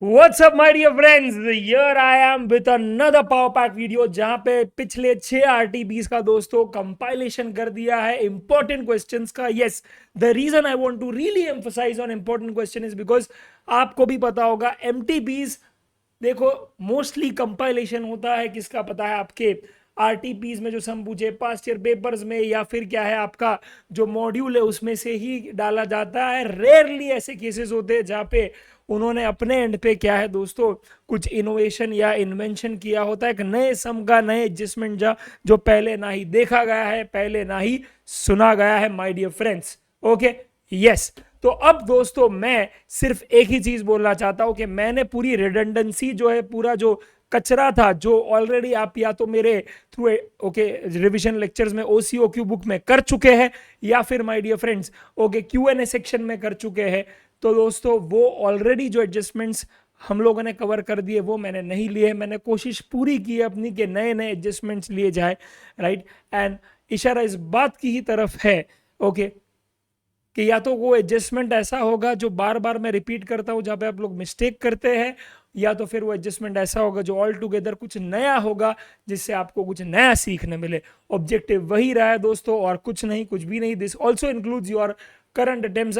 What's up my dear friends, here I am with another power pack video जहां पे पिछले 6 RTPs का दोस्तों कंपाइलेशन कर दिया है इंपॉर्टेंट क्वेश्चंस का। Yes, the reason I want to really emphasize on important question is because आपको भी पता होगा एमटीपीस, देखो मोस्टली कंपाइलेशन होता है किसका पता है, आपके आरटीपीस में जो सम पूछे पास्ट ईयर पेपर्स में या फिर क्या है आपका जो मॉड्यूल है उसमें से ही डाला जाता है। रेयरली ऐसे केसेस होते हैं जहाँ पे उन्होंने अपने एंड पे क्या है दोस्तों कुछ इनोवेशन या इन्वेंशन किया होता है, एक नए सम का नए एडजस्टमेंट जो पहले ना ही देखा गया है, पहले ना ही सुना गया है my dear friends. Okay, yes. तो अब दोस्तों मैं सिर्फ एक ही चीज बोलना चाहता हूं कि मैंने पूरी रिडंडेंसी जो है, पूरा जो कचरा था जो ऑलरेडी आप या तो मेरे थ्रू ओके रिवीजन लेक्चर्स में ओसीओ क्यू बुक में कर चुके हैं या फिर my dear friends okay QnA section में कर चुके हैं। तो दोस्तों वो ऑलरेडी जो एडजस्टमेंट्स हम लोगों ने कवर कर दिए वो मैंने नहीं लिए। मैंने कोशिश पूरी की है अपनी कि नए नए एडजस्टमेंट्स लिए जाए, राइट। एंड इशारा इस बात की ही तरफ है ओके कि या तो वो एडजस्टमेंट ऐसा होगा जो बार बार मैं रिपीट करता हूं जहां पे आप लोग मिस्टेक करते हैं, या तो फिर वो एडजस्टमेंट ऐसा होगा जो ऑल टुगेदर कुछ नया होगा जिससे आपको कुछ नया सीखने मिले। ऑब्जेक्टिव वही रहा है दोस्तों और कुछ नहीं, कुछ भी नहीं। This also includes your current attempts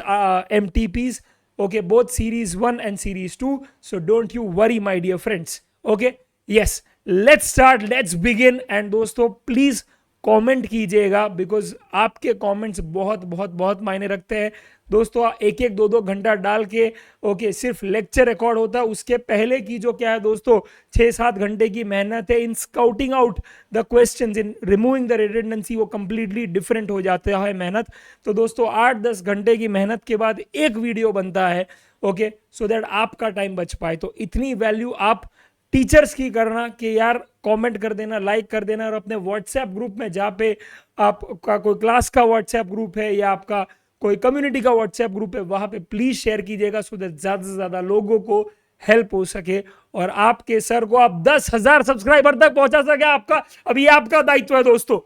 MTPs, okay, both series 1 and series 2, so don't you worry my dear friends। okay, yes, let's start, let's begin। and दोस्तों प्लीज कमेंट कीजिएगा बिकॉज आपके कमेंट्स बहुत बहुत बहुत मायने रखते हैं दोस्तों। एक एक दो दो घंटा डाल के ओके सिर्फ लेक्चर रिकॉर्ड होता है, उसके पहले की जो क्या है दोस्तों 6-7 घंटे की मेहनत है in scouting out the questions, in removing the redundancy, वो कंप्लीटली डिफरेंट हो जाता है मेहनत। तो दोस्तों 8-10 घंटे की मेहनत के बाद एक वीडियो बनता है ओके, सो दैट आपका टाइम बच पाए। तो इतनी वैल्यू आप टीचर्स की करना कि यार कमेंट कर देना, लाइक कर देना, और अपने व्हाट्सएप ग्रुप में जहाँ पे आपका कोई क्लास का व्हाट्सएप ग्रुप है या आपका कोई कम्युनिटी का व्हाट्सएप ग्रुप है वहां पे प्लीज शेयर कीजिएगा सो दैट ज्यादा से ज्यादा लोगों को हेल्प हो सके और आपके सर को आप 10,000 सब्सक्राइबर तक पहुंचा सके। आपका अभी आपका दायित्व है दोस्तों।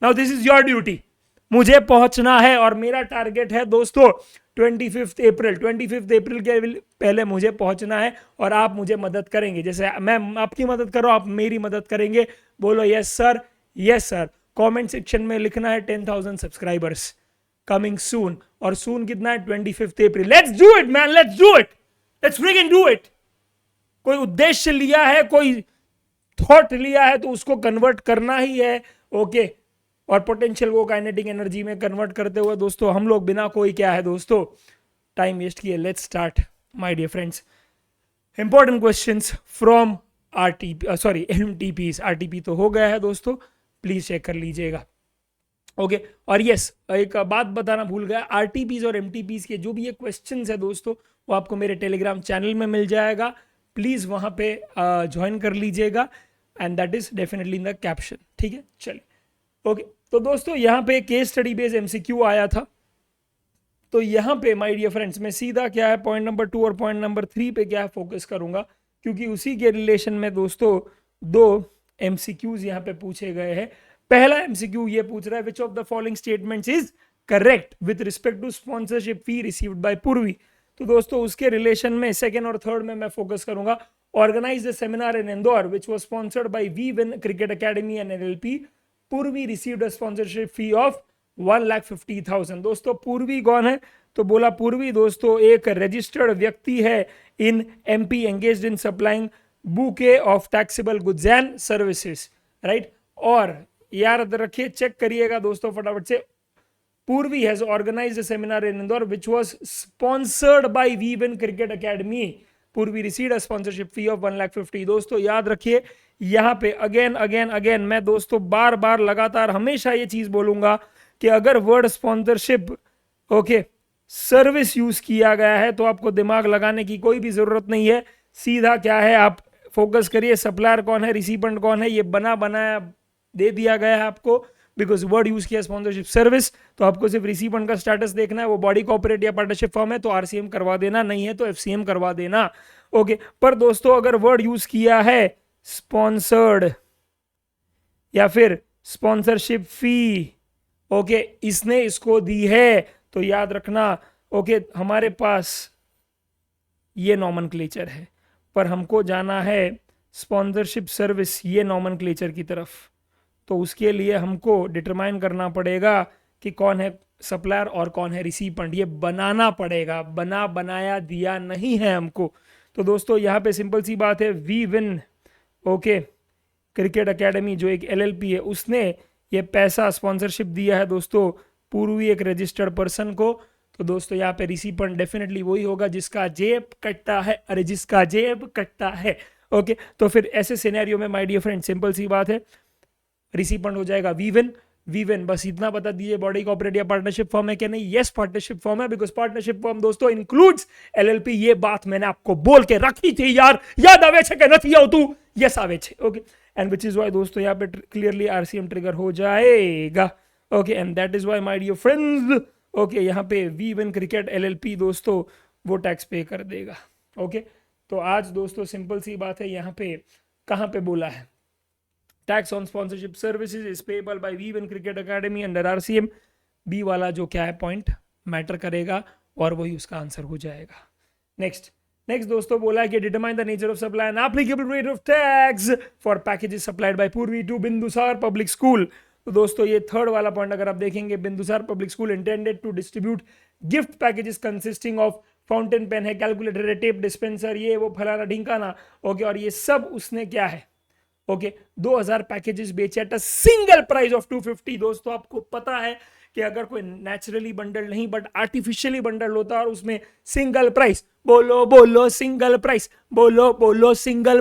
Now this is your duty, मुझे पहुंचना है और मेरा टारगेट है दोस्तों 25 अप्रैल के पहले मुझे पहुंचना है और आप मुझे मदद करेंगे। जैसे मैं आपकी मदद कर रहा हूं, आप मेरी मदद करेंगे। बोलो yes sir, yes sir. Comment section में लिखना है 10,000 सब्सक्राइबर्स कमिंग सून, और सून कितना है 25 अप्रैल। Let's do it man, let's do it, let's freaking do it. कोई उद्देश्य लिया है, कोई थॉट लिया है तो उसको कन्वर्ट करना ही है ओके। और पोटेंशियल को काइनेटिक एनर्जी में कन्वर्ट करते हुए दोस्तों हम लोग बिना कोई क्या है दोस्तों टाइम वेस्ट किए let's start my dear friends. Important questions from RTP, sorry MTPs. RTP तो हो गया है दोस्तों, प्लीज चेक कर लीजिएगा ओके। और यस, एक बात बताना भूल गया, आरटीपीस और एमटीपीस के जो भी ये क्वेश्चंस है दोस्तों वो आपको मेरे टेलीग्राम चैनल में मिल जाएगा, प्लीज वहां पे ज्वाइन कर लीजिएगा and that is definitely in the caption. ठीक है, चलिए ओके। तो दोस्तों यहाँ पे केस स्टडी बेस्ड एमसीक्यू आया था, तो यहाँ पे माय डियर फ्रेंड्स मैं सीधा क्या है पॉइंट नंबर 2 और पॉइंट नंबर 3 पे क्या है फोकस करूंगा, क्योंकि उसी के रिलेशन में दोस्तों दो एमसीक्यूज यहाँ पे पूछे गए हैं। पहला एमसीक्यू ये पूछ रहा है which of the following statements is correct with respect to sponsorship fee received by Purvi. तो दोस्तों उसके रिलेशन में सेकेंड और थर्ड में मैं फोकस करूंगा। Organise the seminar in Indore which was sponsored by we win cricket academy and NLP. Purvi received a sponsorship fee of 1,50,000। दोस्तों पूर्वी कौन है, तो बोला पूर्वी दोस्तों एक रजिस्टर्ड व्यक्ति है in MP engaged in supplying bouquet of taxable goods and services, right. और याद रखिए, चेक करिएगा दोस्तों फटाफट से, Purvi has organised a seminar in Indore which was sponsored by we win cricket academy. Purvi received a sponsorship fee of 1,50,000। दोस्तों याद रखिए यहाँ पे अगेन अगेन अगेन मैं दोस्तों बार बार लगातार हमेशा ये चीज बोलूंगा कि अगर word sponsorship okay service use किया गया है तो आपको दिमाग लगाने की कोई भी जरूरत नहीं है। सीधा क्या है आप फोकस करिए, सप्लायर कौन है, रिसिपेंट कौन है, ये बना बनाया दे दिया गया है आपको। बिकॉज वर्ड यूज किया स्पॉन्सरशिप सर्विस, तो आपको सिर्फ रिसिपेंट का स्टेटस देखना है, वो बॉडी कॉर्पोरेट या पार्टनरशिप फॉर्म है तो आरसीएम करवा देना, नहीं है तो एफसीएम करवा देना ओके। पर दोस्तों अगर वर्ड यूज किया है स्पॉन्सर्ड या फिर स्पॉन्सरशिप फी ओके इसने इसको दी है, तो याद रखना ओके हमारे पास ये नॉमेनक्लेचर है। पर हमको जाना है स्पॉन्सरशिप सर्विस ये नॉमेनक्लेचर की तरफ। तो उसके लिए हमको डिटरमाइन करना पड़ेगा कि कौन है सप्लायर और कौन है रिसीपेंट, ये बनाना पड़ेगा, बनाया दिया नहीं है हमको। तो दोस्तों यहाँ पे सिंपल सी बात है, we win okay cricket academy जो एक एलएलपी है उसने ये पैसा स्पॉन्सरशिप दिया है दोस्तों पूर्वी एक रजिस्टर्ड पर्सन को। तो दोस्तों यहाँ पे रिसीपेंट डेफिनेटली वही होगा जिसका जेब कटता है, अरे जिसका जेब कटता है। ओके तो फिर ऐसे सिनेरियो में माय डियर फ्रेंड सिंपल सी बात है, रिसीपेंट हो जाएगा वी विन। बस इतना बता दीजिए बॉडी कॉर्पोरेट या पार्टनरशिप फॉर्म है क्या? नहीं, यस पार्टनरशिप फॉर्म है, बिकॉज पार्टनरशिप फॉर्म दोस्तों इंक्लूड्स एलएलपी। ये बात मैंने आपको बोल के रखी थी यार, याद आवे छे के नहीं आओ तू? यस आवे छे। Okay and which is why दोस्तों यहाँ पे क्लियरली आरसीएम ट्रिगर हो जाएगा। Okay and that is why my dear friends okay यहाँ पे वी विन क्रिकेट एलएलपी दोस्तों वो टैक्स पे कर देगा। ओके तो आज दोस्तों सिंपल सी बात है, यहाँ पे कहाँ पे बोला है tax on sponsorship services is payable by we win cricket academy under RCM. B वाला जो क्या है पॉइंट मैटर करेगा और वही उसका आंसर हो जाएगा। नेक्स्ट दोस्तों बोला है कि determine the nature of supply and applicable rate of tax for packages supplied by Purvi to Bindusar public school. तो दोस्तों ये थर्ड वाला पॉइंट अगर आप देखेंगे, Bindusar public school intended to distribute gift packages consisting of fountain pen है, कैलकुलेटर है, tape dispenser, ये वो फलाना ढिंकाना। ओके और ये सब उसने क्या है ओके 2000 पैकेजेस बेचे at a single price of 250। दोस्तों आपको पता है कि अगर कोई नेचुरली बंडल नहीं बट आर्टिफिशियली बंडल होता और उसमें सिंगल प्राइस, बोलो सिंगल प्राइस, बोलो सिंगल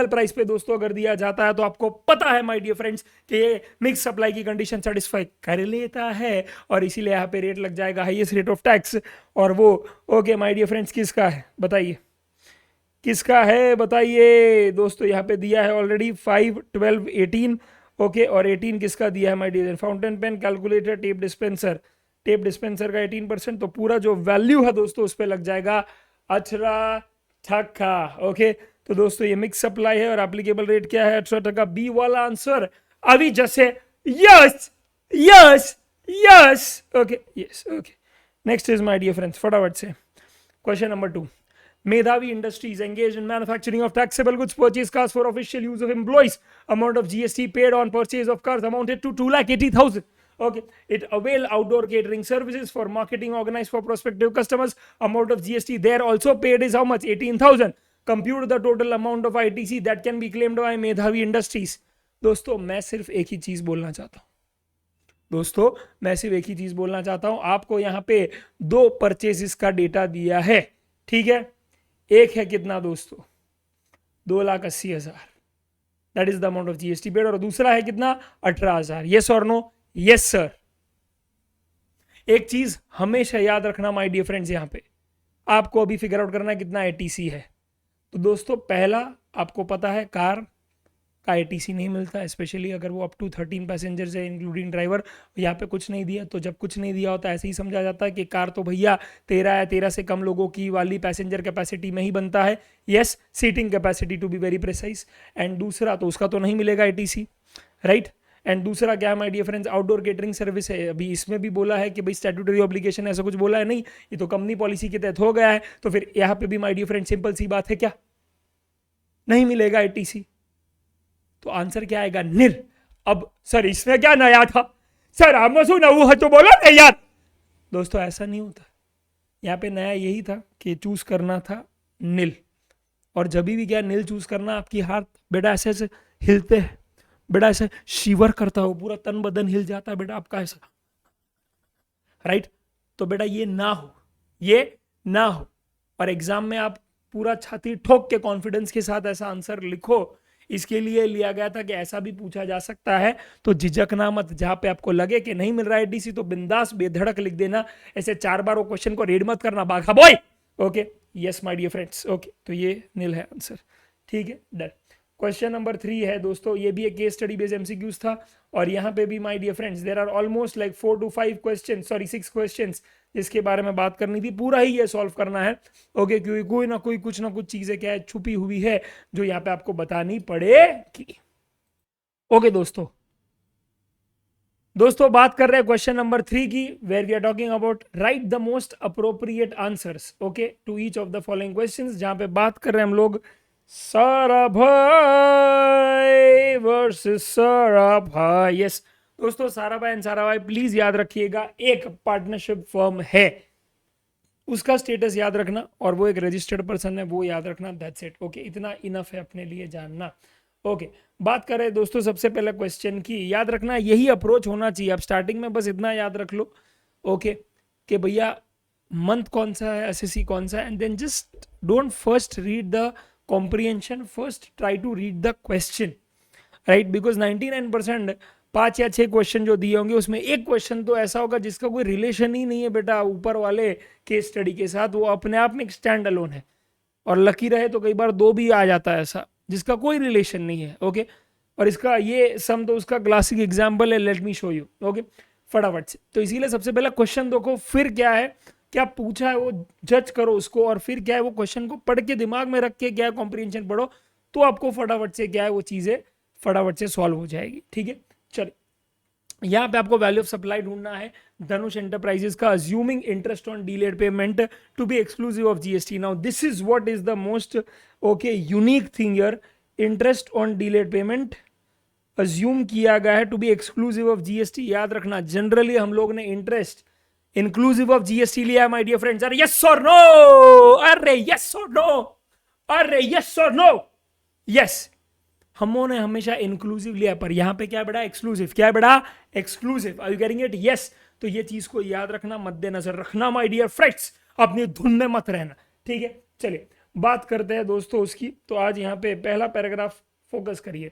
प्राइस पे दोस्तों अगर दिया जाता है तो आपको पता है माय डियर फ्रेंड्स कि ये मिक्स सप्लाई की कंडीशन सेटिस्फाई कर लेता है और इसीलिए यहाँ पे रेट लग जाएगा हाईएस्ट रेट ऑफ टैक्स। और वो ओके माय डियर फ्रेंड्स किसका है बताइए, किसका है बताइए दोस्तों? यहाँ पे दिया है ऑलरेडी 5, 12, 18 ओके और 18 किसका दिया है my dear? Fountain pen, calculator, tape dispenser का 18%। तो पूरा जो वैल्यू है दोस्तों उस पर लग जाएगा 18%। ओके तो दोस्तों ये मिक्स सप्लाई है और एप्लीकेबल रेट क्या है 18%। बी वाला आंसर अभी जैसे yes okay yes okay. Next is my dear friends फटाफट से question number 2। Medhavi Industries engaged in manufacturing of taxable goods, purchased cars for official use of employees. Amount of GST paid on purchase of cars amounted to 2,80,000. Okay. It availed outdoor catering services for marketing organized for prospective customers. Amount of GST there also paid is how much? 18,000. Compute the total amount of ITC that can be claimed by Medhavi Industries. दोस्तों मैं सिर्फ एक ही चीज बोलना चाहता हूं आपको यहाँ पे 2 परचेजेस का डेटा दिया है, ठीक है। एक है कितना दोस्तों 2,80,000 that is the amount of GST paid और दूसरा है कितना 18,000। यस और नो? Yes sir. एक चीज हमेशा याद रखना माय डियर फ्रेंड्स, यहां पे आपको अभी फिगर आउट करना है कितना एटीसी है। तो दोस्तों पहला आपको पता है कार का एटीसी नहीं मिलता, स्पेशली अगर वो अप टू 13 पैसेंजर्स है इंक्लूडिंग ड्राइवर। यहाँ पे कुछ नहीं दिया, तो जब कुछ नहीं दिया होता ऐसे ही समझा जाता है कि कार तो भैया 13 है, 13 से कम लोगों की वाली पैसेंजर कैपेसिटी में ही बनता है। Yes seating capacity to be very precise. And दूसरा तो उसका तो नहीं मिलेगा एटीसी, राइट। एंड दूसरा क्या my dear friends outdoor catering service है। अभी इसमें भी बोला है कि भाई स्टैट्यूटरी ऑब्लिगेशन ऐसा कुछ बोला है नहीं, ये तो कंपनी पॉलिसी के तहत हो गया है। तो फिर यहाँ पे भी माय डियर फ्रेंड सिंपल सी बात है, क्या नहीं मिलेगा एटीसी। तो आंसर क्या आएगा? निर। अब सर इसमें क्या नया था सर, हम सुना वो है तो बोला नहीं यार। दोस्तों ऐसा नहीं होता, यहाँ पे नया यही था कि चूज करना था नील। और जब भी क्या नील चूज करना, आपकी हाथ बेटा ऐसे ऐसे हिलते हैं, बेटा ऐसे शिवर करता हो, पूरा तन बदन हिल जाता है बेटा आपका ऐसा, राइट। तो बेटा ये ना हो और एग्जाम में आप पूरा छाती ठोक के कॉन्फिडेंस के साथ ऐसा आंसर लिखो। इसके लिए लिया गया था कि ऐसा भी पूछा जा सकता है, तो झिझकना मत। जहां पे आपको लगे कि नहीं मिल रहा है डीसी तो बिंदास बेधड़क लिख देना, ऐसे 4 बार वो क्वेश्चन को रीड मत करना, बाघा boy. Okay yes my dear friends. Okay तो ये नील है आंसर, ठीक है डन। क्वेश्चन नंबर 3 है दोस्तों, ये भी एक केस स्टडी बेस्ड एमसीक्यूज था और यहाँ पे भी my dear friends there are almost like 4 to 5 question, sorry 6 questions जिसके बारे में बात करनी थी। पूरा ही ये सॉल्व करना है, ओके क्योंकि कोई ना कोई कुछ ना कुछ चीजें क्या है छुपी हुई है जो यहाँ पे आपको बतानी पड़ेगी। ओके दोस्तों दोस्तों बात कर रहे हैं क्वेश्चन नंबर 3 की, where we are talking about right the most appropriate answers okay to each of the following questions, जहां पे बात कर रहे हैं हम लोग सारा भाई वर्सेस सारा भाई। यस दोस्तों, सारा भाई एंड सारा भाई प्लीज याद रखिएगा, एक पार्टनरशिप फर्म है, उसका स्टेटस याद रखना, और वो एक रजिस्टर्ड पर्सन है, वो याद रखना, दैट्स इट ओके। इतना इनफ है अपने लिए जानना ओके। बात करें दोस्तों सबसे पहले क्वेश्चन की, याद रखना यही अप्रोच होना चाहिए। आप स्टार्टिंग में बस इतना याद रख लो ओके कि भैया मंथ कौन सा है, एसएससी कौन सा है, and then just don't first read the comprehension, first try to read the question, right, because 99% 5 या 6 क्वेश्चन जो दिए होंगे उसमें एक क्वेश्चन तो ऐसा होगा जिसका कोई रिलेशन ही नहीं है बेटा ऊपर वाले केस स्टडी के साथ, वो अपने आप में एक स्टैंड अलोन है, और लकी रहे तो कई बार 2 भी आ जाता है ऐसा जिसका कोई रिलेशन नहीं है ओके। और इसका ये सम तो उसका क्लासिक एग्जाम्पल है, let me show you okay फटाफट से। तो इसीलिए सबसे पहला क्वेश्चन देखो, फिर क्या है, क्या पूछा है वो जज करो उसको, और फिर क्या है वो क्वेश्चन को पढ़ के दिमाग में रख के क्या है कॉम्प्रिहेंशन पढ़ो, तो आपको फटाफट से क्या है वो चीजें फटाफट से सॉल्व हो जाएगी, ठीक है। चलिए यहाँ पे आपको वैल्यू ऑफ सप्लाई ढूंढना है धनुष एंटरप्राइजेस का, assuming interest on delayed payment to be exclusive of GST. Now this is what is the most okay unique thing here, interest on delayed payment assume किया गया है to be exclusive of GST. याद रखना generally हम लोग ने interest inclusive of GST लिया है माय डियर फ्रेंड्स। अरे यस और नो, अरे यस और नो, अरे यस और नो, यस हमने हमेशा इंक्लूसिव लिया, पर यहां पे क्या है बड़ा एक्सक्लूसिव, क्या है बड़ा exclusive, are you getting it? Yes. तो ये चीज को याद रखना, मद्देनजर रखना माय डियर फ्रेंड्स, अपनी धुन में मत रहना, ठीक है। चलिए बात करते हैं दोस्तों उसकी। तो आज यहाँ पे पहला पैराग्राफ फोकस करिए।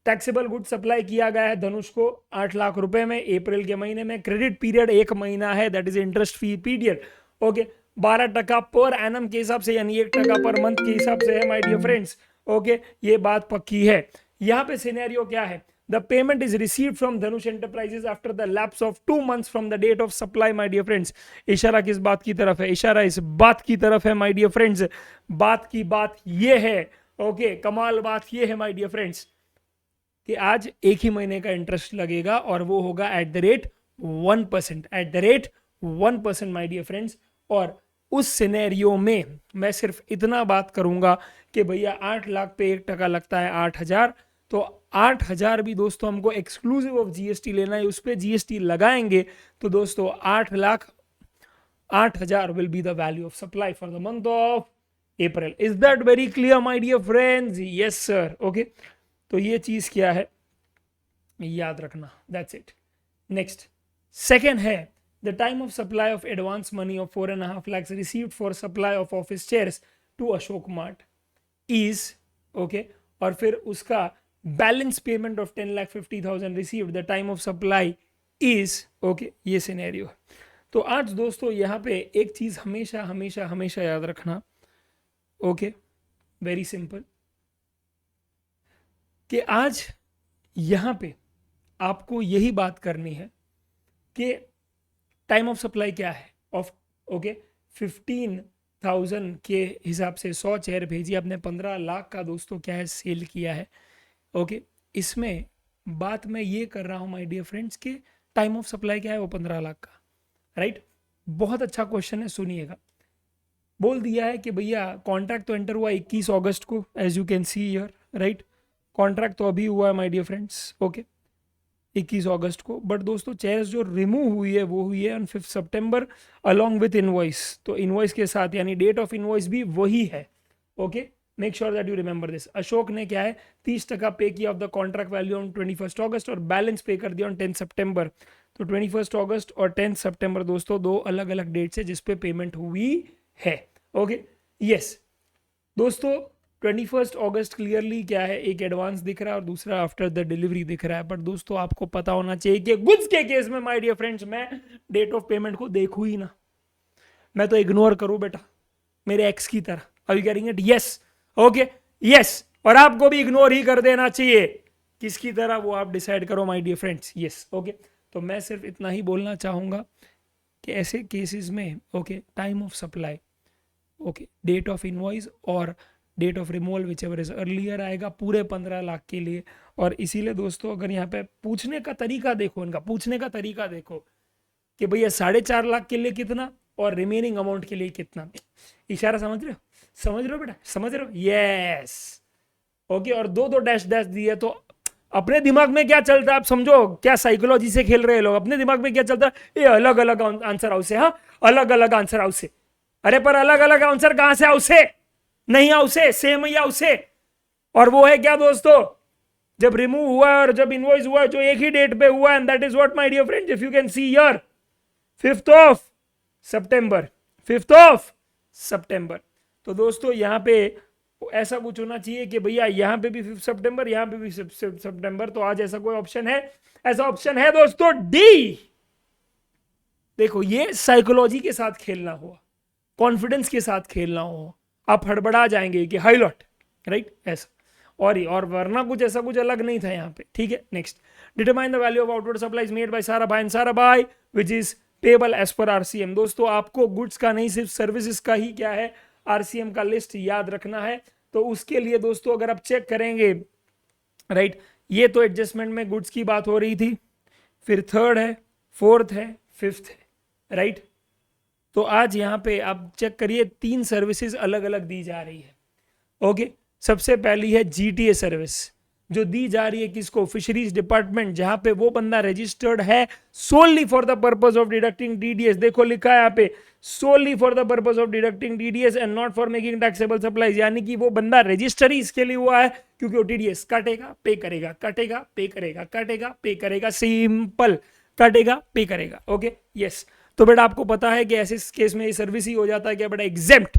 टैक्सेबल गुड सप्लाई किया गया है धनुष को 8 लाख रुपए में अप्रैल के महीने में, क्रेडिट पीरियड 1 महीना है, that is interest free period okay. 12% per annum के हिसाब से, यानी 1% पर मंथ के हिसाब से है माय डियर फ्रेंड्स ओके। ये बात पक्की है। यहाँ पे सिनेरियो क्या है, the payment is received from Dhanush enterprises after the lapse of 2 months from the date of supply my dear friends. इशारा किस बात की तरफ है, इशारा इस बात की तरफ है माय डियर फ्रेंड्स, बात की बात ये है ओके, कमाल बात ये है माय डियर फ्रेंड्स कि आज 1 ही महीने का इंटरेस्ट लगेगा, और वो होगा at the rate 1%, at the rate 1% my dear friends. और उस सिनेरियो में मैं सिर्फ इतना बात करूंगा कि भैया 8 लाख पे 1% लगता है 8,000, तो 8,000 भी दोस्तों हमको एक्सक्लूसिव ऑफ जीएसटी लेना है, उस पर जीएसटी लगाएंगे तो दोस्तों 8,000 will be the value of supply for the month of April. Is that very clear my dear friends? Yes sir okay. तो ये चीज क्या है याद रखना, दैट्स इट। नेक्स्ट सेकेंड है the time of supply of advance money of 4.5 lakhs received for supply of office chairs to Ashok mart is okay, और फिर उसका balance payment of 10,50,000 received the time of supply is okay, ये scenario. तो आज दोस्तों यहाँ पे एक चीज हमेशा हमेशा हमेशा याद रखना ओके, वेरी सिंपल, कि आज यहां पे आपको यही बात करनी है कि टाइम ऑफ सप्लाई क्या है ऑफ ओके 15,000 के हिसाब से 100 चेयर भेजी आपने, 15 लाख का दोस्तों क्या है सेल किया है ओके। इसमें बात मैं ये कर रहा हूं माय डियर फ्रेंड्स कि टाइम ऑफ सप्लाई क्या है, वो 15 लाख का, राइट। बहुत अच्छा क्वेश्चन है, सुनिएगा। बोल दिया है कि भैया कॉन्ट्रैक्ट तो एंटर हुआ 21 अगस्त को, as you can see here, right. Contract तो अभी हुआ है माय डियर फ्रेंड्स ओके 21 अगस्त को, बट दोस्तों चेयर्स जो रिमूव हुई है वो हुई है on 5 September along with invoice. तो इनवॉइस के साथ, यानी डेट ऑफ इनवॉइस भी वही है okay, make sure that you remember this. Ashok ने क्या है 30% पे किया of the contract value on 21 अगस्त, और बैलेंस पे कर दिया ऑन 10 सितंबर। तो 21 अगस्त और 10 सितंबर दोस्तों 2 अलग अलग डेट्स है जिसपे पेमेंट हुई है ओके। यस दोस्तों 21 अगस्त क्लियरली क्या है, एक एडवांस दिख रहा है और दूसरा आफ्टर द डिलीवरी दिख रहा है, बट दोस्तों आपको पता होना चाहिए कि गुड्स के केस में माय डियर फ्रेंड्स मैं डेट ऑफ पेमेंट को देखूं ही ना, मैं तो इग्नोर करूं बेटा, मेरे एक्स की तरह। Are you getting it? Yes okay yes, और आपको भी इग्नोर ही कर देना चाहिए, किसकी तरह वो आप डिसाइड करो my dear friends. Yes okay, तो मैं सिर्फ इतना ही बोलना चाहूंगा कि ऐसे केसेस में okay time of supply okay date of invoice और date of removal whichever is earlier आएगा पूरे 15 लाख के लिए। और इसीलिए दोस्तों अगर यहाँ पे पूछने का तरीका देखो, इनका पूछने का तरीका देखो कि भैया 4.5 लाख के लिए कितना और रिमेनिंग अमाउंट के लिए कितना। इशारा समझ रहे हो, समझ रहे हो बेटा, समझ रहे हो, यस ओके। और दो दो डैश डैश दिए तो अपने दिमाग में क्या चलता है आप समझो, क्या साइकोलॉजी से खेल रहे हैं लोग। अपने दिमाग में क्या चलता है, ये अलग अलग आंसर हाउस है, हाँ अलग अलग आंसर हाउस है। अरे पर अलग अलग आंसर कहां से हाउस है, नहीं हाउस है, सेम ही हाउस है। और वो है क्या दोस्तों, जब रिमूव हुआ और जब इनवॉइस हुआ जो एक ही डेट पे हुआ, and that is what my dear friends, if you can see here 5th of सितंबर, 5th ऑफ सितंबर। तो दोस्तों यहां पे ऐसा कुछ होना चाहिए कि भैया यहां पे भी 5 सितंबर, यहां पे भी सितंबर। तो आज ऐसा कोई ऑप्शन है, ऐसा ऑप्शन है दोस्तों डी। देखो ये साइकोलॉजी के साथ खेलना हुआ, कॉन्फिडेंस के साथ खेलना हो, आप हड़बड़ा जाएंगे कि हाईलॉट राइट ऐसा। और वरना कुछ ऐसा कुछ अलग नहीं था यहाँ पे, ठीक है। Next, determine the value of outward supplies made by Sarabhai and Sarabhai which is payable as per RCM. दोस्तों आपको गुड्स का नहीं सिर्फ सर्विसेज का ही क्या है आरसीएम का लिस्ट याद रखना है। तो उसके लिए दोस्तों अगर आप चेक करेंगे राइट, ये तो एडजस्टमेंट में गुड्स की बात हो रही थी, फिर 3rd है, 4th है, 5th है राइट। तो आज यहाँ पे आप चेक करिए 3 सर्विसेज अलग अलग दी जा रही है ओके। सबसे पहली है जीटीए सर्विस जो दी जा रही है किसको, फिशरीज डिपार्टमेंट, जहां पे वो बंदा रजिस्टर्ड है solely for the purpose of deducting TDS. देखो लिखा है यहाँ पे solely for the purpose of deducting TDS and not for making taxable supplies. यानी कि वो बंदा रजिस्टर ही इसके लिए हुआ है क्योंकि वो टीडीएस काटेगा पे करेगा, काटेगा पे करेगा, काटेगा पे करेगा, सिंपल काटेगा पे करेगा ओके यस। तो बेटा आपको पता है कि ऐसे केस में ये सर्विस ही हो जाता है क्या बेटा, एग्जेम्प्ट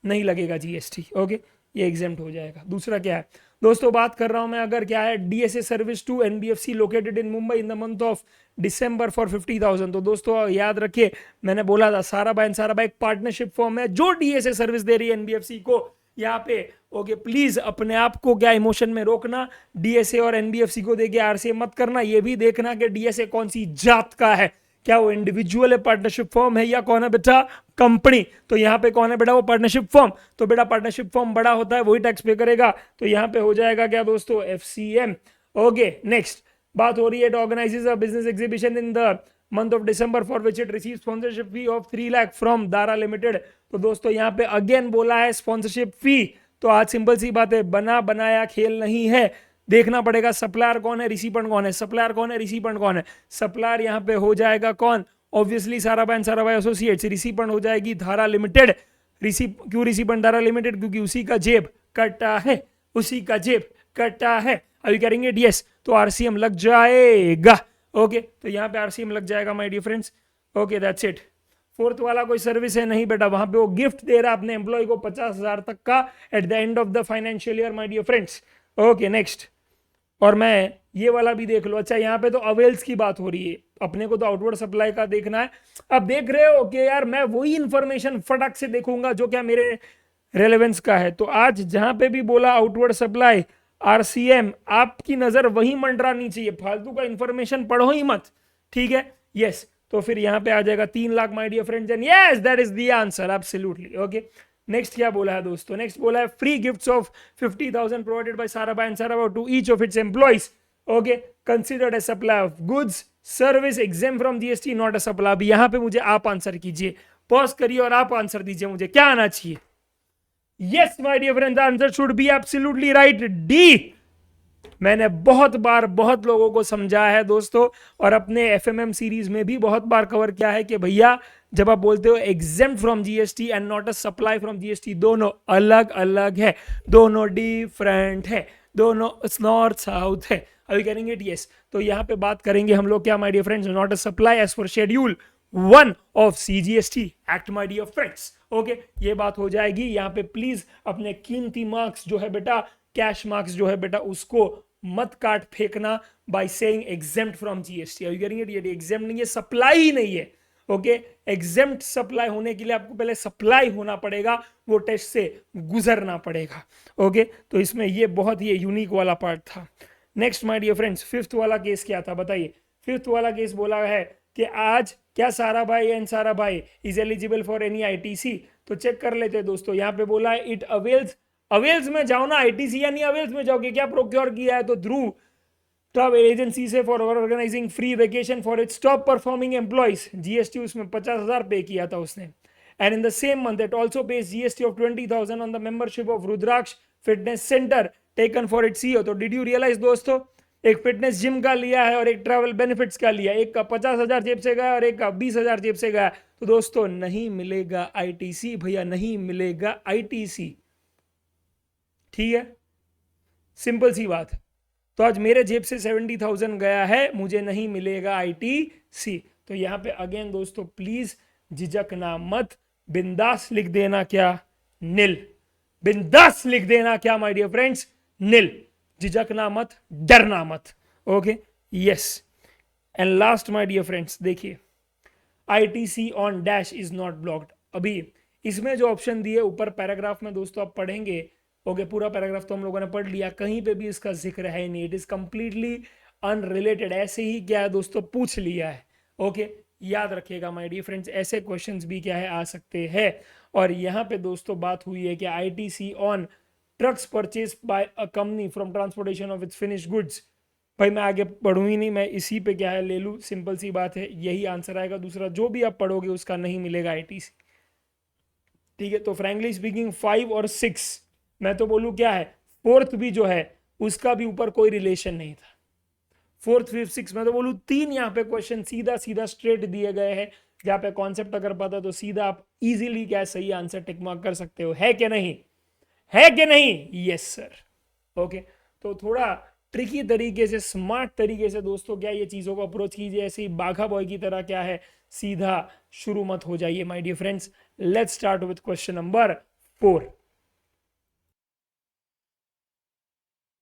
नहीं लगेगा जीएसटी ओके, ये एग्जेम्प्ट हो जाएगा। दूसरा क्या है दोस्तों, बात कर रहा हूं मैं अगर क्या है DSA service to NBFC located in Mumbai in the month of December for 50,000। तो दोस्तों याद रखिए मैंने बोला था सारा बाय एक पार्टनरशिप फॉर्म है जो डीएसए सर्विस दे रही है एनबीएफसी को यहाँ पे ओके। प्लीज अपने आप को क्या इमोशन में रोकना, डीएसए और एनबीएफसी को देके आरसीएम मत करना। ये भी देखना कि डीएसए कौन सी जात का है, क्या वो इंडिविजुअल है, पार्टनरशिप फॉर्म है, या कौन है बेटा कंपनी। तो यहाँ पे कौन है बेटा, वो पार्टनरशिप फॉर्म। तो बेटा पार्टनरशिप फॉर्म बड़ा होता है वही टैक्स पे करेगा। तो यहाँ पे हो जाएगा क्या दोस्तों, एफसीएम ओके। नेक्स्ट बात हो रही है, it organises a business exhibition in the month of December for which it receive sponsorship fee of 3 lakh from Dara limited. तो दोस्तों यहाँ पे अगेन बोला है स्पॉन्सरशिप फी। तो आज सिंपल सी बात है, बना बनाया खेल नहीं है, देखना पड़ेगा सप्लायर कौन है, रिसीपेंट कौन है, सप्लायर कौन है, रिसीपेंट कौन है। सप्लायर यहाँ पे हो जाएगा कौन, ऑब्वियसली सारा भाई एसोसिएट्स। रिसीपेंट हो जाएगी धारा लिमिटेड। क्यों रिसीपेंट धारा लिमिटेड, क्योंकि उसी का जेब कटा है, उसी का जेब कटा है। अभी करेंगे यस, तो आरसीएम लग जाएगा ओके। तो यहाँ पे आरसीएम लग जाएगा my dear friends okay, that's it. 4th वाला कोई सर्विस है नहीं बेटा, वहां पे वो गिफ्ट दे रहा है अपने एम्प्लॉय को 50,000 तक का at the end of the financial year my dear friends okay. Next, और मैं ये वाला भी देख लो। अच्छा यहाँ पे तो अवेल्स की बात हो रही है, अपने को तो आउटवर्ड सप्लाई का देखना है। अब देख रहे हो कि यार मैं वही इंफॉर्मेशन फटक से देखूंगा जो क्या मेरे रेलेवेंस का है। तो आज जहां पे भी बोला आउटवर्ड सप्लाई आरसीएम, आपकी नजर वही मंडरानी चाहिए, फालतू का इंफॉर्मेशन पढ़ो ही मत, ठीक है यस। तो फिर यहाँ पे आ जाएगा 3 lakh my dear friends, and yes that is the answer absolutely okay. Next क्या बोला है दोस्तों, नेक्स्ट बोला है free gifts of 50,000 provided by Sarabhai and Sarabhai to each of its employees okay, considered a supply of goods service exam from GST not a supply. अभी यहाँ पे मुझे आप आंसर कीजिए, पॉज करिए और आप आंसर दीजिए, मुझे क्या आना चाहिए। Yes my dear friends, answer should be absolutely right, D. मैंने बहुत बार बहुत लोगों को समझाया है दोस्तों, और अपने एफएमएम सीरीज में भी बहुत बार कवर किया है कि भैया जब आप बोलते हो exempt from GST and not a supply from GST, दोनों अलग अलग है, दोनों डिफरेंट है, दोनों नॉर्थ साउथ है। अभी करेंगे यस, तो यहाँ पे बात करेंगे हम लोग क्या my dear friends, not a supply as for schedule 1 of CGST act my dear friends okay. ये बात हो जाएगी यहाँ पे। प्लीज अपने कीमती मार्क्स जो है बेटा, कैश मार्क्स जो है बेटा, उसको मत काट फेंकना by saying exempt from GST. Are you getting it, ये एग्जेम्प्ट नहीं है, सप्लाई ही नहीं है ओके। एग्जेम्प्ट सप्लाई होने के लिए आपको पहले सप्लाई होना पड़ेगा, वो टेस्ट से गुजरना पड़ेगा ओके। तो इसमें ये बहुत ही यूनिक वाला पार्ट था। Next my dear friends, 5th वाला केस क्या था बताइए। 5th वाला केस बोला है कि आज क्या सारा भाई एंड सारा भाई is eligible for any ITC. तो चेक कर लेते हैं दोस्तों, यहाँ पे बोला है इट अवेल्स अवेल्स में जाओ ना, आईटीसी या नहीं अवेल्स में जाओगे क्या प्रोक्योर किया है? तो ध्रुव ट्रैवल एजेंसी से for organising free vacation for its top performing employees, GST उसमें 50,000 पे किया था उसने। And in the same month it also pays GST of 20,000 on the membership of Rudraksh fitness centre taken for its CEO. तो did you realise दोस्तों, एक fitness gym का लिया है और एक ट्रैवल बेनिफिट्स का लिया, एक का 50,000 जेब से गया और एक का 20,000 जेब से गया। तो दोस्तों नहीं मिलेगा आईटीसी भैया, नहीं मिलेगा आईटीसी, ठीक है, सिंपल सी बात। तो आज मेरे जेब से 70,000 गया है, मुझे नहीं मिलेगा आईटीसी। तो यहां पे अगेन दोस्तों प्लीज झिझकना मत, बिंदास लिख देना क्या, नील, बिंदास लिख देना क्या माय डियर फ्रेंड्स, नील, झिझकना मत, डरना मत। Okay, yes. And last my dear friends देखिए, ITC on dash is not blocked. अभी इसमें जो ऑप्शन दिए ऊपर पैराग्राफ में दोस्तों आप पढ़ेंगे, ओके, पूरा पैराग्राफ तो हम लोगों ने पढ़ लिया, कहीं पे भी इसका जिक्र है नहीं, इट इज कंप्लीटली अनरिलेटेड, ऐसे ही क्या है दोस्तों पूछ लिया है। ओके, याद रखिएगा माय डियर फ्रेंड्स, ऐसे क्वेश्चंस भी क्या है आ सकते हैं। और यहाँ पे दोस्तों बात हुई है कि ITC on trucks purchase by a company from transportation of its finished goods. भाई मैं आगे पढ़ूँ ही नहीं, मैं इसी पे क्या है ले लूँ, सिंपल सी बात है, यही आंसर आएगा। दूसरा जो भी आप पढ़ोगे उसका नहीं मिलेगा आईटीसी, ठीक है। तो फ्रैंकली स्पीकिंग 5 और 6 मैं तो बोलूं क्या है, फोर्थ भी जो है उसका भी ऊपर कोई रिलेशन नहीं था। फोर्थ, फिफ्थ, सिक्स मैं तो बोलूं 3 यहाँ पे क्वेश्चन सीधा सीधा स्ट्रेट दिए गए हैं, जहां पे कॉन्सेप्ट अगर पता तो सीधा आप इजीली क्या सही आंसर टिक मार्क कर सकते हो, है कि नहीं, है कि नहीं, यस सर। ओके, तो थोड़ा ट्रिकी तरीके से, स्मार्ट तरीके से दोस्तों क्या ये चीजों को अप्रोच कीजिए, ऐसे ही बाघा बॉय की तरह क्या है सीधा शुरू मत हो जाइए my dear friends. Let's start with question number 4।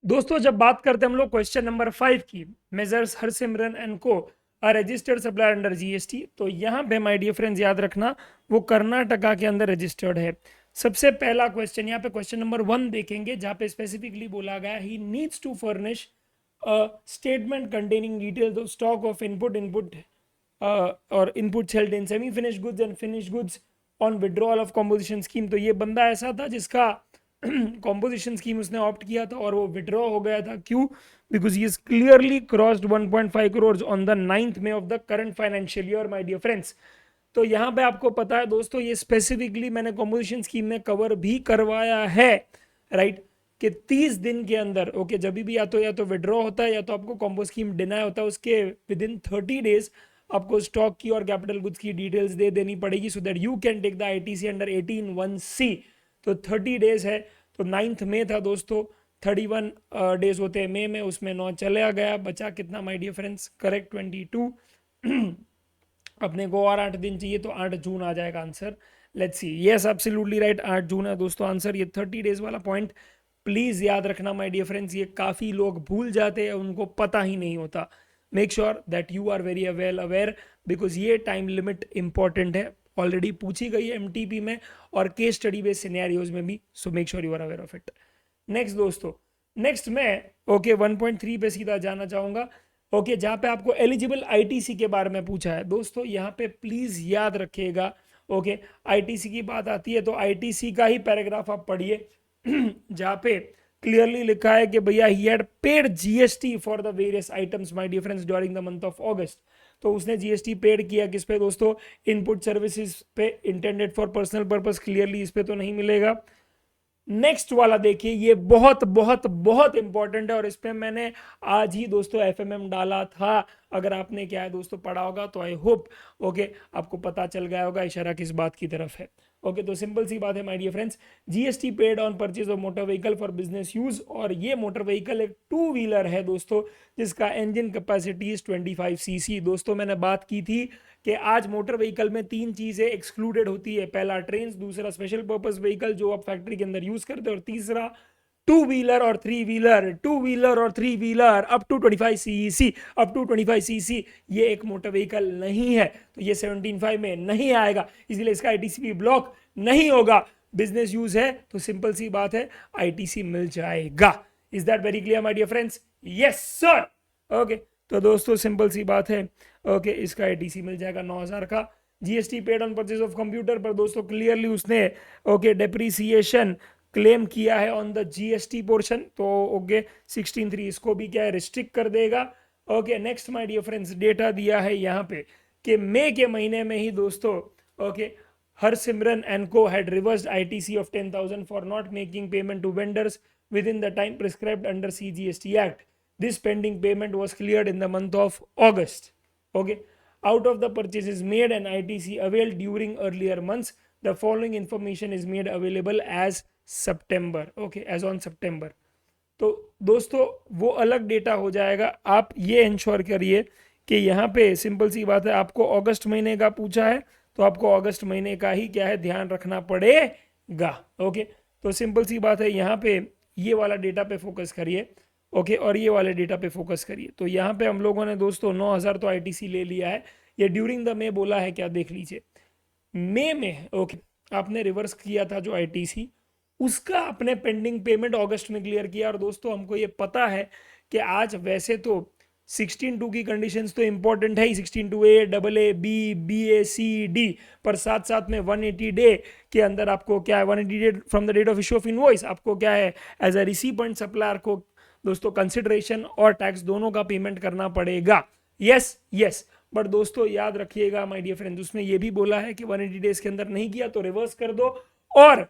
दोस्तों जब बात करते हैं हम लोग क्वेश्चन नंबर 5 की, मेजर्स हरसिमरन एंड को a registered supplier under GST, तो यहाँ पे माय डियर फ्रेंड्स याद रखना वो कर्नाटका के अंदर रजिस्टर्ड है। सबसे पहला क्वेश्चन यहाँ पे क्वेश्चन नंबर 1 देखेंगे, जहाँ पे स्पेसिफिकली बोला गया ही needs to furnish a statement containing details of stock of input और input held in semi finish goods and finish goods on withdrawal of composition scheme. तो ये बंदा ऐसा था जिसका कॉम्पोजिशन स्कीम उसने ऑप्ट किया था और वो विड्रॉ हो गया था, क्यों, because he is clearly crossed 1.5 crore on the 9th May ऑफ the current financial year my dear friends. तो यहाँ पे आपको पता है दोस्तों, ये स्पेसिफिकली मैंने कॉम्पोजिशन स्कीम में कवर भी करवाया है, राइट, कि 30 दिन के अंदर, ओके, जब भी या तो विड्रॉ होता है या तो आपको कॉम्पो स्कीम डिनाई होता है, उसके विद इन 30 डेज आपको स्टॉक की और कैपिटल गुड्स की डिटेल्स दे देनी पड़ेगी, so that you can take the ITC under 18(1)(c). तो 30 डेज है, तो 9th May था दोस्तों, 31 डेज होते हैं मई में, उसमें 9 चला गया, बचा कितना माय डियर फ्रेंड्स, करेक्ट 22। अपने को और 8 दिन चाहिए, तो 8 जून आ जाएगा answer. Let's see, yes absolutely right, 8 जून है दोस्तों आंसर। ये 30 डेज वाला पॉइंट प्लीज याद रखना माय डियर फ्रेंड्स, ये काफी लोग भूल जाते हैं, उनको पता ही नहीं होता। Make sure that you are very well aware, because ये टाइम लिमिट इंपॉर्टेंट है, ऑलरेडी पूछी गई है एमटीपी में और केस स्टडी बेस्ड सिनेरियोज में भी, so make sure you are aware of it. Next दोस्तों, नेक्स्ट मैं ओके 1.3 पे सीधा जाना चाहूंगा, ओके, जहां पे आपको एलिजिबल आईटीसी के बारे में पूछा है। दोस्तों यहाँ पे प्लीज याद रखिएगा, ओके, आईटीसी की बात आती है तो आईटीसी का ही पैराग्राफ आप पढ़िए, जहां पे क्लियरली लिखा है कि भैया he had paid GST for the various items my dear friends during the month of August. तो उसने जीएसटी पेड किया किस पे दोस्तों, इनपुट सर्विसेज पे, intended for personal purpose, clearly इस पे तो नहीं मिलेगा। नेक्स्ट वाला देखिए, ये बहुत बहुत बहुत इंपॉर्टेंट है और इस पे मैंने आज ही दोस्तों एफएमएम डाला था, अगर आपने क्या है दोस्तों पढ़ा होगा तो आई होप ओके आपको पता चल गया होगा इशारा किस बात की तरफ है। ओके, तो सिंपल सी बात है my dear friends, GST paid on purchase of motor vehicle for business use, और ये मोटर व्हीकल एक 2 व्हीलर है दोस्तों, जिसका इंजन कैपेसिटी इज 25 सीसी। दोस्तों मैंने बात की थी कि आज मोटर व्हीकल में 3 चीजें एक्सक्लूडेड होती है, पहला ट्रेन, दूसरा स्पेशल पर्पस व्हीकल जो आप फैक्ट्री के अंदर यूज करते हैं, और तीसरा 2 व्हीलर और 3 व्हीलर, 2 व्हीलर और 3 wheeler up to 25 CC, up to 25 CC ये एक मोटर व्हीकल नहीं है, तो ये 17(5) में नहीं आएगा, इसलिए इसका आईटीसी ब्लॉक नहीं होगा। बिजनेस यूज है तो सिंपल सी बात है आईटीसी मिल जाएगा। Is that very clear my dear friends? Yes sir. Okay, तो दोस्तों सिंपल सी बात है, ओके, इसका आईटीसी मिल जाएगा 9,000 का। GST paid on purchase of computer पर दोस्तों क्लियरली उसने ओके डेप्रीसिएशन क्लेम किया है ऑन द जीएसटी पोर्शन, तो ओके 16.3 इसको भी क्या है रिस्ट्रिक्ट कर देगा। Okay next my dear friends, data दिया है यहाँ पे कि मई के महीने में ही दोस्तों okay Harsimran and co had reversed ITC of 10,000 for not making payment to vendors within the time prescribed under CGST act. This pending payment was cleared in the month of August. Okay, out of the purchases made and ITC availed during earlier months, the following information is made available as September. Okay, as on September. तो दोस्तों वो अलग data हो जाएगा। आप ये ensure करिए कि यहाँ पे सिंपल सी बात है, आपको अगस्त महीने का पूछा है तो आपको अगस्त महीने का ही क्या है ध्यान रखना पड़ेगा। ओके, तो सिंपल सी बात है, यहाँ पे ये वाला डेटा पे फोकस करिए। ओके, और ये वाले डेटा पे फोकस करिए। तो यहाँ पे हम लोगों ने दोस्तों 9,000 तो आईटीसी ले लिया है, ये ड्यूरिंग द मे बोला है, क्या देख लीजिए मई में ओके आपने रिवर्स किया था जो आईटीसी, उसका अपने पेंडिंग पेमेंट अगस्त में क्लियर किया। और दोस्तों हमको ये पता है कि आज वैसे तो 16.2 की कंडीशंस तो इंपॉर्टेंट है ही, 16.2 A double A B B A C D, पर साथ साथ में 180 डे के अंदर आपको क्या है 180 day from the date of issue of invoice आपको क्या है एज अ रिसीवेंट सप्लायर को दोस्तों कंसिडरेशन और टैक्स दोनों का पेमेंट करना पड़ेगा। यस यस, बट दोस्तों याद रखिएगा माय डियर फ्रेंड्स, उसने ये भी बोला है कि 180 डेज के अंदर नहीं किया तो रिवर्स कर दो, और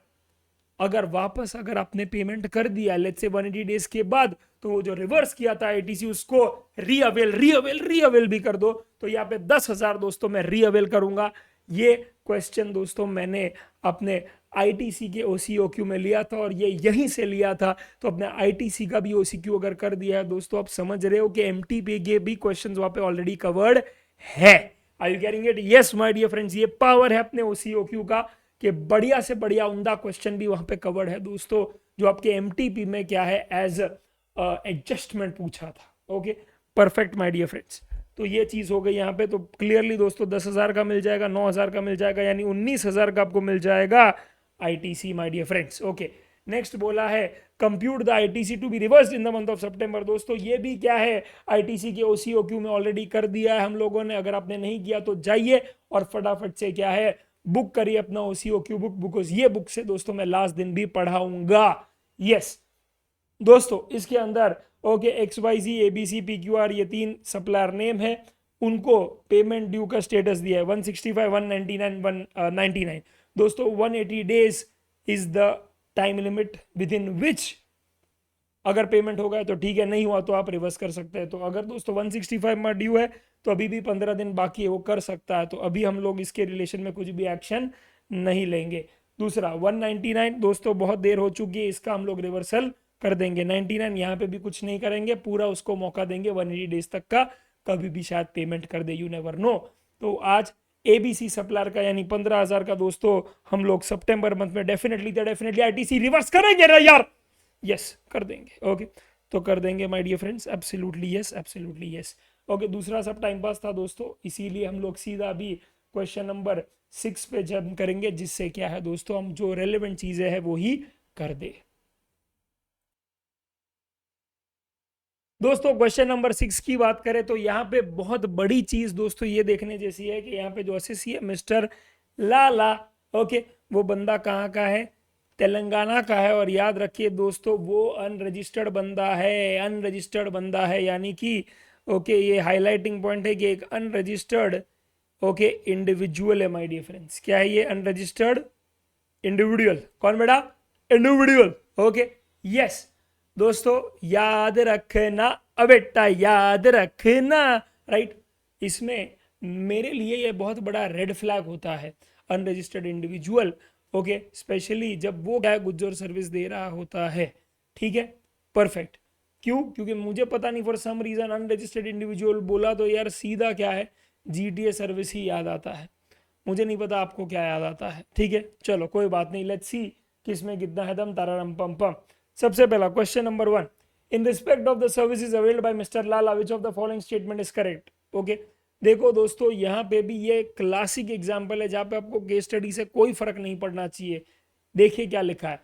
अगर वापस अगर आपने पेमेंट कर दिया लेट्स से 180 डेज के बाद, तो वो जो रिवर्स किया था आईटीसी उसको रीअवेल भी कर दो। तो यहाँ पे 10,000 दोस्तों मैं रीअवेल करूंगा। ये क्वेश्चन दोस्तों मैंने अपने आईटीसी के ओसीओक्यू में लिया था और ये यहीं से लिया था, तो अपने आईटीसी का भी ओसीक्यू अगर कर दिया है दोस्तों, आप समझ रहे हो कि एमटीपी के भी क्वेश्चन वहां पे ऑलरेडी कवर्ड है। Are you carrying it? Yes my dear friends, ये पावर है अपने ओसीओक्यू का कि बढ़िया से बढ़िया उमदा क्वेश्चन भी वहां पे कवर्ड है दोस्तों, जो आपके एमटीपी में क्या है एज एडजस्टमेंट पूछा था। Okay perfect my dear friends, तो ये चीज हो गई यहाँ पे। तो क्लियरली दोस्तों 10,000 का मिल जाएगा, 9,000 का मिल जाएगा, यानी 19,000 का आपको मिल जाएगा ITC my dear friends. Okay next बोला है compute the ITC to be reversed in the month of सितंबर। दोस्तों ये भी क्या है आईटीसी के ओसीओक्यू में ऑलरेडी कर दिया है हम लोगों ने। अगर आपने नहीं किया तो जाइए और फटाफट से क्या है बुक करिए अपना ओसीओक्यू बुक, बिकॉज ये बुक से दोस्तों मैं लास्ट दिन भी पढ़ाऊंगा। यस दोस्तों इसके अंदर okay X Y G A B C P Q R ये 3 सप्लायर नेम है, उनको पेमेंट ड्यू का स्टेटस दिया है 165 199 199। दोस्तों 180 days is the time limit within which अगर पेमेंट हो गया तो ठीक है, नहीं हुआ तो आप रिवर्स कर सकते हैं। तो अगर दोस्तों 165 में ड्यू है तो अभी भी 15 दिन बाकी है, वो कर सकता है। तो अभी हम लोग इसके रिलेशन में कुछ भी एक्शन नहीं लेंगे। दूसरा 199 दोस्तों बहुत देर हो चुकी है, इसका हम लोग रिवर्सल कर देंगे। 99 यहाँ पे भी कुछ नहीं करेंगे, पूरा उसको मौका देंगे 180 डेज तक का, कभी भी शायद पेमेंट कर दे, यू नेवर नो। तो आज एबीसी सप्लायर का यानी 15,000 का दोस्तों हम लोग सितंबर मंथ में डेफिनेटली आईटीसी रिवर्स करेंगे ना यार। यस कर देंगे। ओके तो कर देंगे my dear friends, absolutely yes. Okay दूसरा सब टाइम पास था दोस्तों, इसीलिए हम लोग सीधा भी क्वेश्चन नंबर 6 पे जंप करेंगे, जिससे क्या है दोस्तों हम जो रेलेवेंट चीजें हैं वो ही कर दे। दोस्तों क्वेश्चन नंबर 6 की बात करें तो यहाँ पे बहुत बड़ी चीज दोस्तों ये देखने जैसी है कि यहाँ पे जो असिसी है मिस्टर लाला, ओके वो बंदा कहाँ का है, तेलंगाना का है। और याद रखिए दोस्तों वो अनरजिस्टर्ड बंदा है, यानी कि ओके ये हाईलाइटिंग पॉइंट है कि एक अनरजिस्टर्ड ओके इंडिविजुअल है माय डियर फ्रेंड्स। क्या है ये अनरजिस्टर्ड इंडिविजुअल? कौन बेटा? इंडिविजुअल। ओके यस दोस्तों याद रखना, अब बेटा याद रखना, राइट। इसमें मेरे लिए ये बहुत बड़ा रेड फ्लैग होता है अनरजिस्टर्ड इंडिविजुअल, ओके स्पेशली जब वो क्या गुज्जर सर्विस दे रहा होता है, ठीक है परफेक्ट। क्यों? क्योंकि मुझे पता नहीं for some reason unregistered individual बोला तो यार सीधा क्या है जीटीए सर्विस ही याद आता है। मुझे नहीं पता आपको क्या याद आता है, ठीक है चलो कोई बात नहीं, लेट्स सी किसमें कितना है दम, तारारम पम पम। सबसे पहला question number 1, in respect of the services availed bye mister Lala which of the following statement is correct. Okay देखो दोस्तों यहाँ पे भी ये क्लासिक एग्जांपल है जहाँ पे आपको केस स्टडी से कोई फर्क नहीं पड़ना चाहिए। देखिए क्या लिखा है,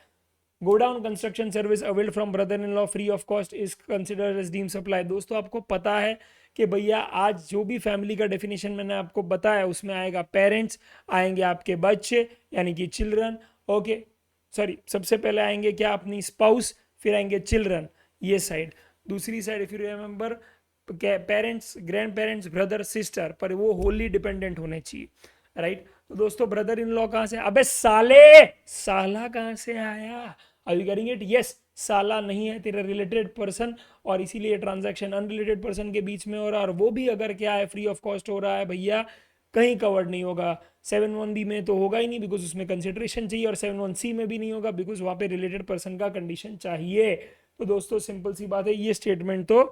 godown construction service availed from brother in law free of cost is considered as deemed supply. दोस्तों आपको पता है कि भैया आज जो भी फैमिली का डेफिनेशन मैंने आपको बताया उसमें आएगा पेरेंट्स, आएंगे आपके बच्चे यानी कि चिल्ड्रन, ओके सॉरी, सबसे पहले आएंगे क्या, अपनी स्पाउस, फिर आएंगे चिल्ड्रन, ये साइड। दूसरी side if you remember, parents, grand parents, brother, sister, पर वो होली डिपेंडेंट होने चाहिए, राइट। तो दोस्तों ब्रदर इन लॉ कहां से, अबे साले, साला कहां से आया, are you getting it, yes, साला नहीं है तेरा रिलेटेड पर्सन, और इसीलिए ट्रांजैक्शन अनरिलेटेड पर्सन के बीच में हो रहा है, और वो भी अगर क्या है, फ्री ऑफ कॉस्ट हो रहा है भैया, कहीं कवर्ड नहीं होगा। 7(1) में तो होगा ही नहीं, बिकॉज उसमें कंसिडरेशन चाहिए, और 7(1) में भी नहीं होगा, बिकॉज वहां पे रिलेटेड पर्सन का कंडीशन चाहिए। तो दोस्तों सिंपल सी बात है, ये स्टेटमेंट तो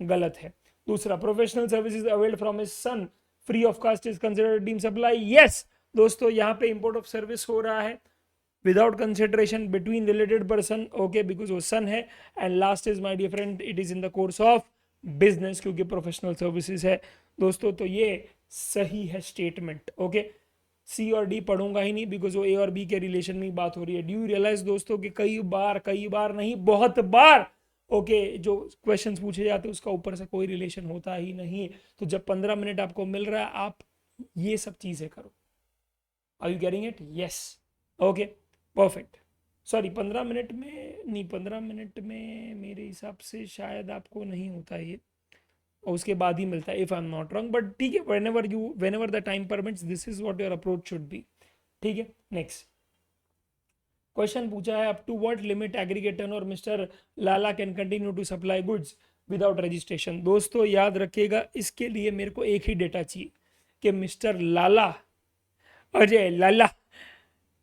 गलत है। दूसरा, professional services availed from his son free of cost is considered deem supply, yes दोस्तों, यहाँ पे इंपोर्ट ऑफ सर्विस हो रहा है without consideration between related person, okay, because वो सन है। And last is my dear friend, it is in the course of business, क्योंकि professional services है दोस्तों। तो ये सही है स्टेटमेंट, ओके। सी और डी पढ़ूंगा ही नहीं, बिकॉज वो ए और बी के रिलेशन में बात हो रही है। डू यू रियलाइज दोस्तों कि कई बार नहीं, बहुत बार, ओके, जो क्वेश्चंस पूछे जाते हैं उसका ऊपर से कोई रिलेशन होता ही नहीं। तो जब 15 मिनट आपको मिल रहा है, आप ये सब चीजें करो। Are you getting it, yes, okay, perfect. Sorry 15 minute में नहीं, 15 मिनट में मेरे हिसाब से शायद आपको नहीं होता ये, और उसके बाद ही मिलता है, if I am not wrong, but ठीक है, whenever the time permits, this is what your approach should be, ठीक है। नेक्स्ट क्वेश्चन पूछा है, up to what limit aggregator और Mister Lala can continue to supply goods without registration. दोस्तों याद रखिएगा, इसके लिए मेरे को एक ही डेटा चाहिए कि मिस्टर लाला, अजय लाला,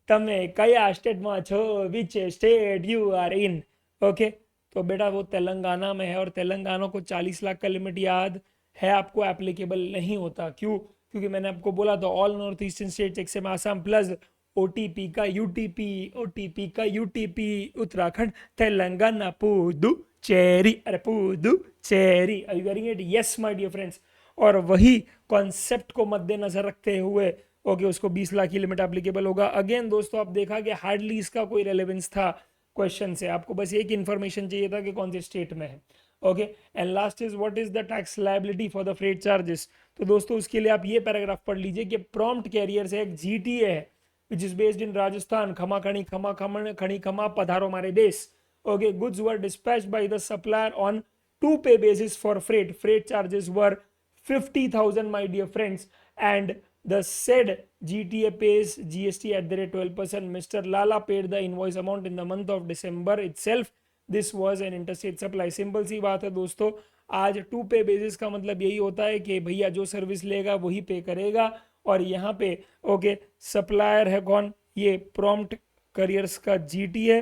તમે કયા સ્ટેટમાં છો, which state you are in, okay. तो बेटा वो तेलंगाना में है, और तेलंगाना को 40 लाख का लिमिट याद है आपको, एप्लीकेबल नहीं होता। क्यों, क्योंकि मैंने आपको बोला था all north eastern state except Assam plus OTP का यूटीपी, ओटीपी का यूटीपी, उत्तराखंड, तेलंगाना, पुदुचेरी, अरे Puducherry, are you getting it, yes my dear friends. और वही कॉन्सेप्ट को मद्देनजर रखते हुए, ओके, उसको 20 लाख की लिमिट एप्लीकेबल होगा। अगेन दोस्तों आप देखा कि हार्डली इसका कोई रेलेवेंस था क्वेश्चन से, आपको बस एक इन्फॉर्मेशन चाहिए था कि कौन से स्टेट में है, okay. And last is what is the tax liability for the freight charges. तो दोस्तों उसके लिए आप ये पैराग्राफ पढ़ लीजिए कि प्रॉम्प्ट कैरियर से एक जीटीए है which is based in Rajasthan, खमा खणी खमा खमण खणी खमा पधारो मारे देश, okay. Goods were dispatched by the supplier on to pay basis for freight charges were 50,000 my dear friends, and the said GTA pays GST at the rate 12%. Mr. Lala paid the invoice amount in the month of December itself. This was an interstate supply. Simple सी बात है दोस्तों, आज to pay basis का मतलब यही होता है कि भैया जो सर्विस लेगा वही पे करेगा, और यहाँ पे ओके सप्लायर है कौन, ये प्रॉम्प्ट करियर्स का जीटी है,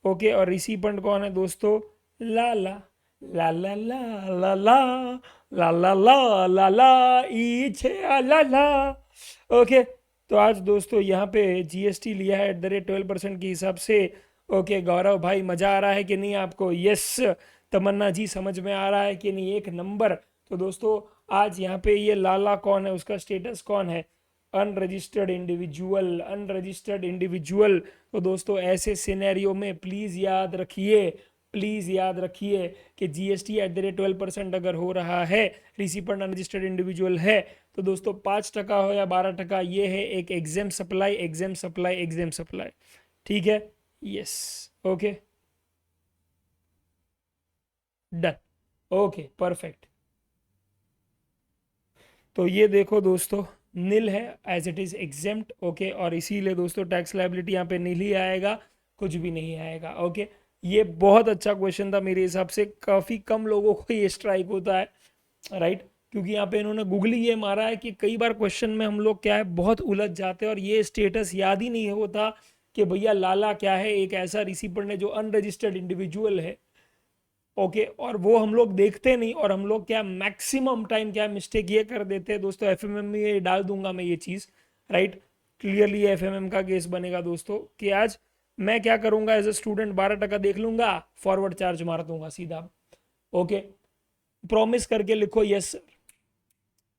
ओके। और रिसिपेंट कौन है दोस्तों, लाला, ला ला ला ला ला ला ला ला ला ला इछे ला ला, ओके। तो आज दोस्तों यहाँ पे जीएसटी लिया है एट द रेट 12% के हिसाब से, ओके। गौरव भाई मजा आ रहा है कि नहीं आपको, यस। तमन्ना जी समझ में आ रहा है कि नहीं, एक नंबर। तो दोस्तों आज यहाँ पे ये लाला कौन है, उसका स्टेटस कौन है, अनरजिस्टर्ड इंडिविजुअल, अनरजिस्टर्ड इंडिविजुअल। तो दोस्तों ऐसे सिनेरियो में प्लीज याद रखिए, प्लीज याद रखिए कि जीएसटी एट द रेट 12% अगर हो रहा है, रिसिपेंट अनरजिस्टर्ड इंडिविजुअल है, तो दोस्तों 5% हो या 12%, ये है एक exam supply, exam supply, exam supply, ठीक है, yes, okay, done, okay, perfect. तो ये देखो दोस्तों नील है, as it is exempt, okay. और इसीलिए दोस्तों टैक्स लायबिलिटी यहाँ पे नील ही आएगा, कुछ भी नहीं आएगा, ओके। ये बहुत अच्छा क्वेश्चन था मेरे हिसाब से, काफी कम लोगों को ये स्ट्राइक होता है, राइट। क्योंकि यहाँ पे इन्होंने गूगली ये मारा है कि कई बार क्वेश्चन में हम लोग क्या है बहुत उलझ जाते हैं, और ये स्टेटस याद ही नहीं होता कि भैया लाला क्या है, एक ऐसा रिसिपेंट है जो अनरजिस्टर्ड इंडिविजुअल है, ओके। और वो हम लोग देखते नहीं, और हम लोग क्या मैक्सिमम टाइम क्या मिस्टेक ये कर देते हैं दोस्तों, एफएमएम में ये डाल दूंगा मैं ये चीज, राइट। क्लियरली एफएमएम का केस बनेगा दोस्तों कि आज मैं क्या करूंगा, एज ए स्टूडेंट 12% देख लूंगा, फॉरवर्ड चार्ज मार दूंगा सीधा, ओके। प्रॉमिस करके लिखो यस सर,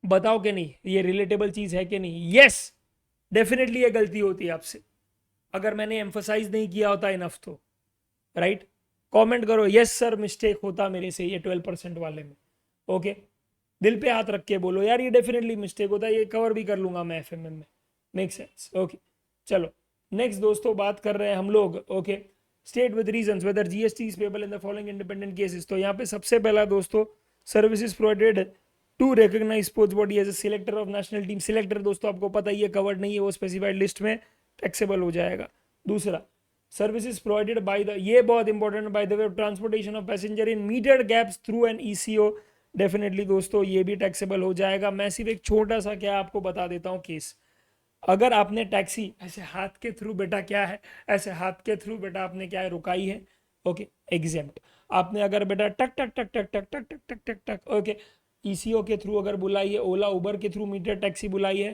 बताओ कि नहीं ये रिलेटेबल चीज है कि नहीं, यस डेफिनेटली ये गलती होती है आपसे, अगर मैंने एम्फोसाइज नहीं किया होता इनफ तो, राइट। कमेंट करो यस सर मिस्टेक होता मेरे से ये 12% वाले में, ओके। दिल पे हाथ रख के बोलो यार ये डेफिनेटली मिस्टेक होता है, ये कवर भी कर लूंगा मैं एफएमएम में, मेक सेंस, ओके। चलो नेक्स्ट दोस्तों बात कर रहे हैं हम लोग, okay, state with reasons whether GST is payable in the following independent cases. तो यहाँ पे सबसे पहला दोस्तों, services provided to recognise sports body as a selector of national team. Selector दोस्तों आपको पता ही है कवर्ड नहीं है, वो स्पेसिफाइड लिस्ट में टैक्सेबल हो जाएगा। दूसरा, सर्विसेज प्रोवाइडेड बाय द, ये बहुत important, by the way of transportation of passenger in metered gaps through an eco, definitely दोस्तों ये भी टैक्सेबल हो जाएगा। मैं सिर्फ एक छोटा सा क्या आपको बता देता हूँ केस। अगर आपने टैक्सी ऐसे हाथ के थ्रू बेटा क्या है, ऐसे हाथ के थ्रू बेटा आपने क्या है रुकाई है, ओके, एग्जेम्प्ट। आपने अगर बेटा टक टक टक टक टक टक टक टक टक टक, ओके, ईसीओ के थ्रू अगर बुलाई है, ओला उबर के थ्रू मीटर टैक्सी बुलाई है,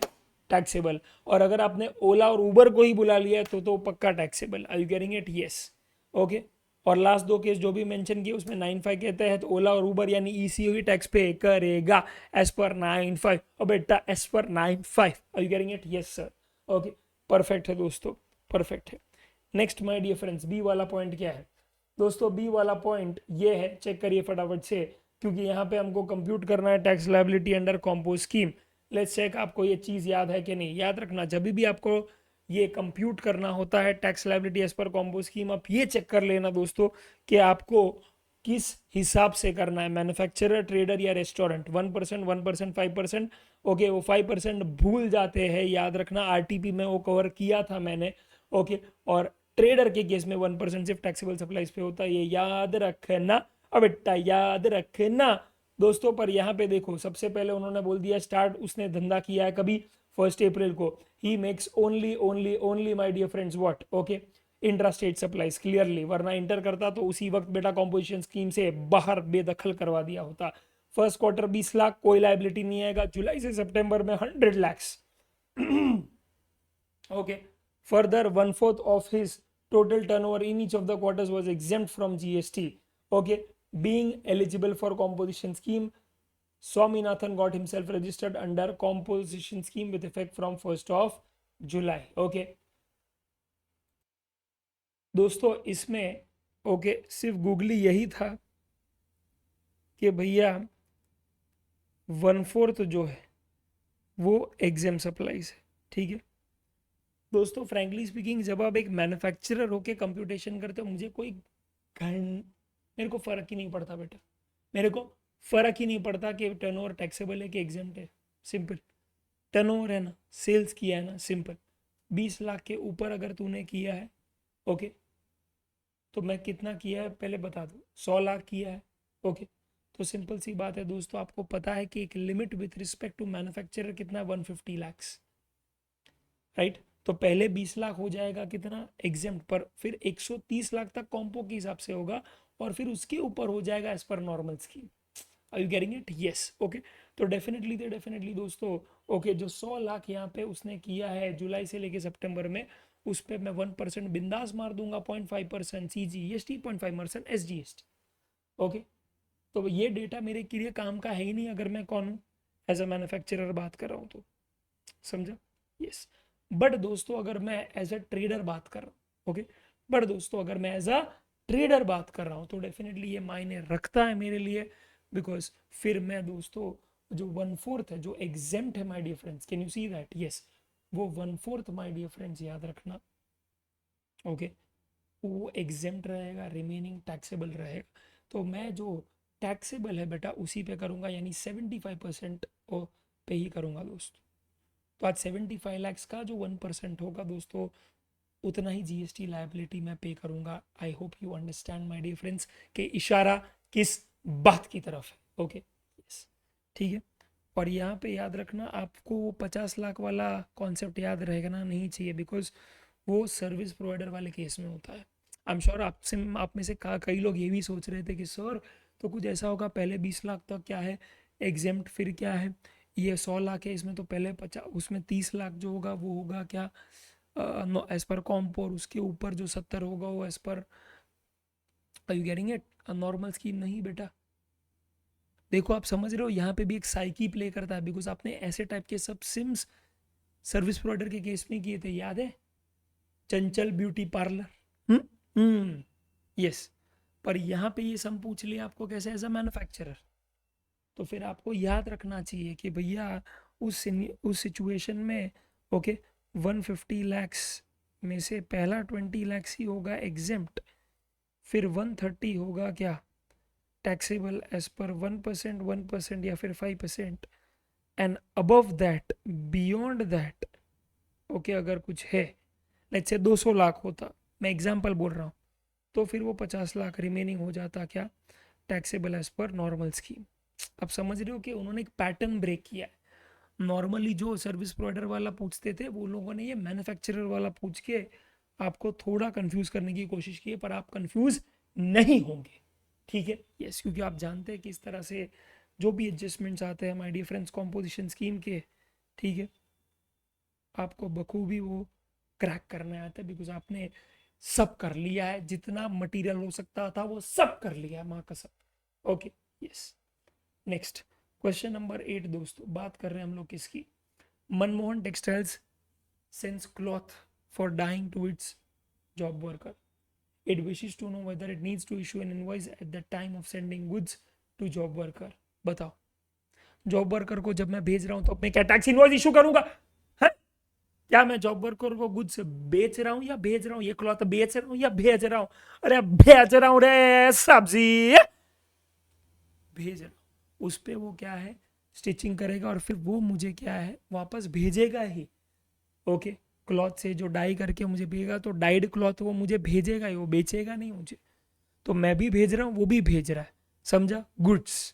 टैक्सेबल। और अगर आपने ओला और उबर को ही बुला लिया है तो पक्का taxable. Are you getting it? Yes, okay. और लास्ट दो केस जो भी मेंशन किए उसमें 9(5) कहते हैं तो ओला और उबर यानी ईसीओ ही टैक्स पे करेगा एज पर 9(5) और बेटा as per 9(5). Are you getting it? Yes sir, okay, perfect है दोस्तों, परफेक्ट है। Next my dear friends, B वाला पॉइंट क्या है दोस्तों? बी वाला पॉइंट ये है, चेक करिए फटाफट से, क्योंकि यहाँ पे हमको कंप्यूट करना है tax liability under compose scheme. Let's check आपको ये चीज याद है कि नहीं। याद रखना, जब भी आपको ये कंप्यूट करना होता है tax liability as per compose scheme, आप ये चेक कर लेना दोस्तों कि आपको किस हिसाब से करना है। मैन्युफैक्चरर, ट्रेडर या रेस्टोरेंट, 1%, 1%, 5%, ओके, वो 5% भूल जाते हैं, याद रखना। आरटीपी में वो कवर किया था मैंने, ओके। और ट्रेडर के केस में 1% सिर्फ टैक्सेबल सप्लाईज पे होता है, ये याद रखना। अब बेटा याद रखना दोस्तों। पर यहाँ पे देखो, सबसे पहले उन्होंने बोल दिया स्टार्ट, उसने धंधा किया है कभी 1 अप्रैल को। He makes only only only my dear friends what, okay, intra state supplies clearly, वरना इंटर करता तो उसी वक्त बेटा कॉम्पोजिशन स्कीम से बाहर बेदखल करवा दिया होता। फर्स्ट क्वार्टर 20 लाख, कोई लाइबिलिटी नहीं आएगा। जुलाई से सितंबर में 100 lakh, okay. Further 1/4 of his total turnover in each of the quarters was exempt from GST, okay. Being eligible for composition scheme, Swaminathan got himself registered under composition scheme with effect from 1st of July, okay. दोस्तों इसमें okay सिर्फ googly यही था कि भैया 1/4 जो है वो एग्जाम सप्लाईज है, ठीक है दोस्तों। फ्रैंकली स्पीकिंग, जब आप एक मैन्युफैक्चरर होके कंप्यूटेशन करते हो, मुझे कोई मेरे को फर्क ही नहीं पड़ता बेटा, मेरे को फर्क ही नहीं पड़ता कि टर्नओवर टैक्सेबल है कि एग्जेम्प्ट है। सिंपल टर्नओवर है ना, सेल्स किया है ना, सिंपल। 20 लाख के ऊपर अगर तूने किया है, ओके, तो मैं कितना किया है पहले बता दूं, 100 लाख किया है, ओके। तो सिंपल सी बात है दोस्तों, आपको पता है कि एक limit with respect to manufacturer कितना है, 150 लाख, राइट। तो पहले 20 लाख हो जाएगा कितना एग्जेम्प्ट पर, फिर 130 लाख तक कॉम्पो के हिसाब से होगा, और फिर उसके ऊपर हो जाएगा as per normal scheme. Are you getting it? Yes, okay. तो डेफिनेटली दोस्तों, ओके, जो 100 लाख यहाँ पे उसने किया है जुलाई से लेके सितंबर में, उस पर मैं 1% बिंदास मार दूंगा, 0.5% CGST, 0.5% SGST, ओके। तो ये डेटा मेरे के लिए काम का है ही नहीं अगर मैं कौन हूँ, एज अ मैन्युफैक्चरर बात कर रहा हूँ तो, समझा? यस। बट दोस्तों अगर मैं एज अ ट्रेडर बात कर रहा हूँ, ओके, बट दोस्तों अगर मैं एज अ ट्रेडर बात कर रहा हूँ तो डेफिनेटली ये मायने रखता है मेरे लिए, बिकॉज फिर मैं दोस्तों जो 1/4 है जो एग्जेम्प्ट है my dear friends, can you see that? Yes, वो 1/4 माय डियर फ्रेंड्स याद रखना, ओके, वो एग्जेम्प्ट रहेगा, रिमेनिंग टैक्सेबल रहेगा। तो मैं जो टैक्सेबल है बेटा उसी पे करूंगा, यानी 75% पे ही करूंगा दोस्तों। तो आज 75 लाख का जो 1% होगा दोस्तों, उतना ही जीएसटी लायबिलिटी मैं पे करूंगा। I hope you understand my dear friends कि इशारा किस बात की तरफ है, ओके, यस, ठीक है। और यहाँ पे याद रखना, आपको वो 50 लाख वाला कॉन्सेप्ट याद रहेगा नहीं चाहिए, बिकॉज वो सर्विस प्रोवाइडर वाले केस में होता है। आई एम श्योर आपसे, आप में से कई लोग ये भी सोच रहे थे कि सर तो कुछ ऐसा होगा, पहले 20 लाख तक क्या है एग्जेम्प्ट, फिर क्या है ये 100 लाख है, इसमें तो पहले 50, उसमें 30 लाख जो होगा वो होगा क्या एज पर कॉम्प, और उसके ऊपर जो 70 होगा वो as per, are you getting it, normal scheme. नहीं बेटा, देखो आप समझ रहे हो, यहाँ पे भी एक साइकी प्ले करता है, बिकॉज आपने ऐसे टाइप के सब सिम्स सर्विस प्रोवाइडर के केस में किए थे, याद है? चंचल ब्यूटी पार्लर, यस। पर यहाँ पे ये सम पूछ लिया आपको कैसे, एज अ मैन्युफैक्चरर, तो फिर आपको याद रखना चाहिए कि भैया उस सिचुएशन में, ओके, 150 लाख में से पहला 20 लाख ही होगा एग्जेम्प्ट, फिर 130 होगा क्या टैक्सेबल एज पर 1%, 1% या फिर 5%, and above that, beyond that, okay, अगर कुछ है, लेट्स से 200 लाख होता, मैं एग्जांपल बोल रहा हूँ, तो फिर वो 50 लाख रिमेनिंग हो जाता क्या taxable as per normal scheme. अब समझ रहे हो कि उन्होंने एक पैटर्न ब्रेक किया है। नॉर्मली जो सर्विस प्रोवाइडर वाला पूछते थे वो लोगों ने ये मैन्युफैक्चरर वाला पूछ के आपको थोड़ा कंफ्यूज करने की कोशिश की है, पर आप कंफ्यूज नहीं होंगे, ठीक है। यस, क्योंकि आप जानते हैं कि इस तरह से जो भी एडजस्टमेंट्स आते हैं my dear friends composition scheme के, ठीक है, आपको बखूबी वो क्रैक करना आता है, बिकॉज आपने सब कर लिया है, जितना मटेरियल हो सकता था वो सब कर लिया है, माँ कसम। Okay, yes. Next question number 8 दोस्तों, बात कर रहे हैं हम लोग किसकी, Manmohan textiles sends cloth for dyeing to its job worker, it wishes to know whether it needs to issue an invoice at the time of sending goods to job worker। बताओ, job worker को जब मैं भेज रहा हूं तो मैं क्या टैक्स इनवॉइस इशू करूंगा? है? क्या मैं जॉब वर्कर को गुड्स बेच रहा हूं या भेज रहा हूं? ये क्लॉथ बेच रहा हूं या भेज रहा हूं? अरे भेज रहा हूं रे सब्जी, भेज रहा हूं। उस पे वो क्या है स्टिचिंग करेगा और फिर वो मुझे क्या है वापस भेजेगा ही। ओके, क्लॉथ से जो डाई करके मुझे भेजेगा, तो डाइड क्लॉथ वो मुझे भेजेगा ही, वो बेचेगा नहीं मुझे। तो मैं भी भेज रहा हूँ, वो भी भेज रहा है, समझा, गुड्स,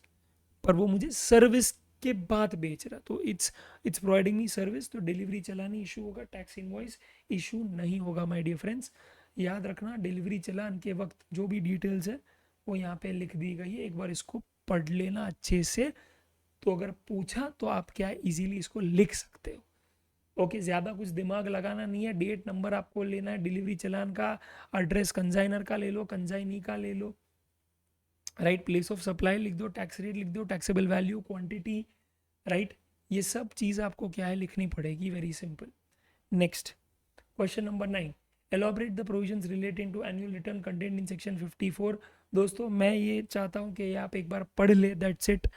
पर वो मुझे सर्विस के बाद बेच रहा, तो इट्स प्रोवाइडिंग मी सर्विस, तो डिलीवरी चलानी इशू होगा, टैक्स इनवॉइस इशू नहीं होगा माय डियर फ्रेंड्स। याद रखना, डिलीवरी चलान के वक्त जो भी डिटेल्स है वो यहाँ पे लिख दी गई है, एक बार इसको पढ़ लेना अच्छे से, तो अगर पूछा तो आप क्या इजीली इसको लिख सकते हो। ओके, ज़्यादा कुछ दिमाग लगाना नहीं है, डेट नंबर आपको लेना है, डिलीवरी चलान का एड्रेस कंजाइनर का ले लो, कंजाइनी का ले लो, राइट, प्लेस ऑफ सप्लाई लिख दो, टैक्स रेट लिख दो, टैक्सेबल वैल्यू, क्वांटिटी, राइट, ये सब चीज़ आपको क्या है लिखनी पड़ेगी, very simple. Next question number 9, elaborate the provisions relating to annual return content in section 54। दोस्तों मैं ये चाहता हूँ कि आप एक बार पढ़ ले, दैट्स इट,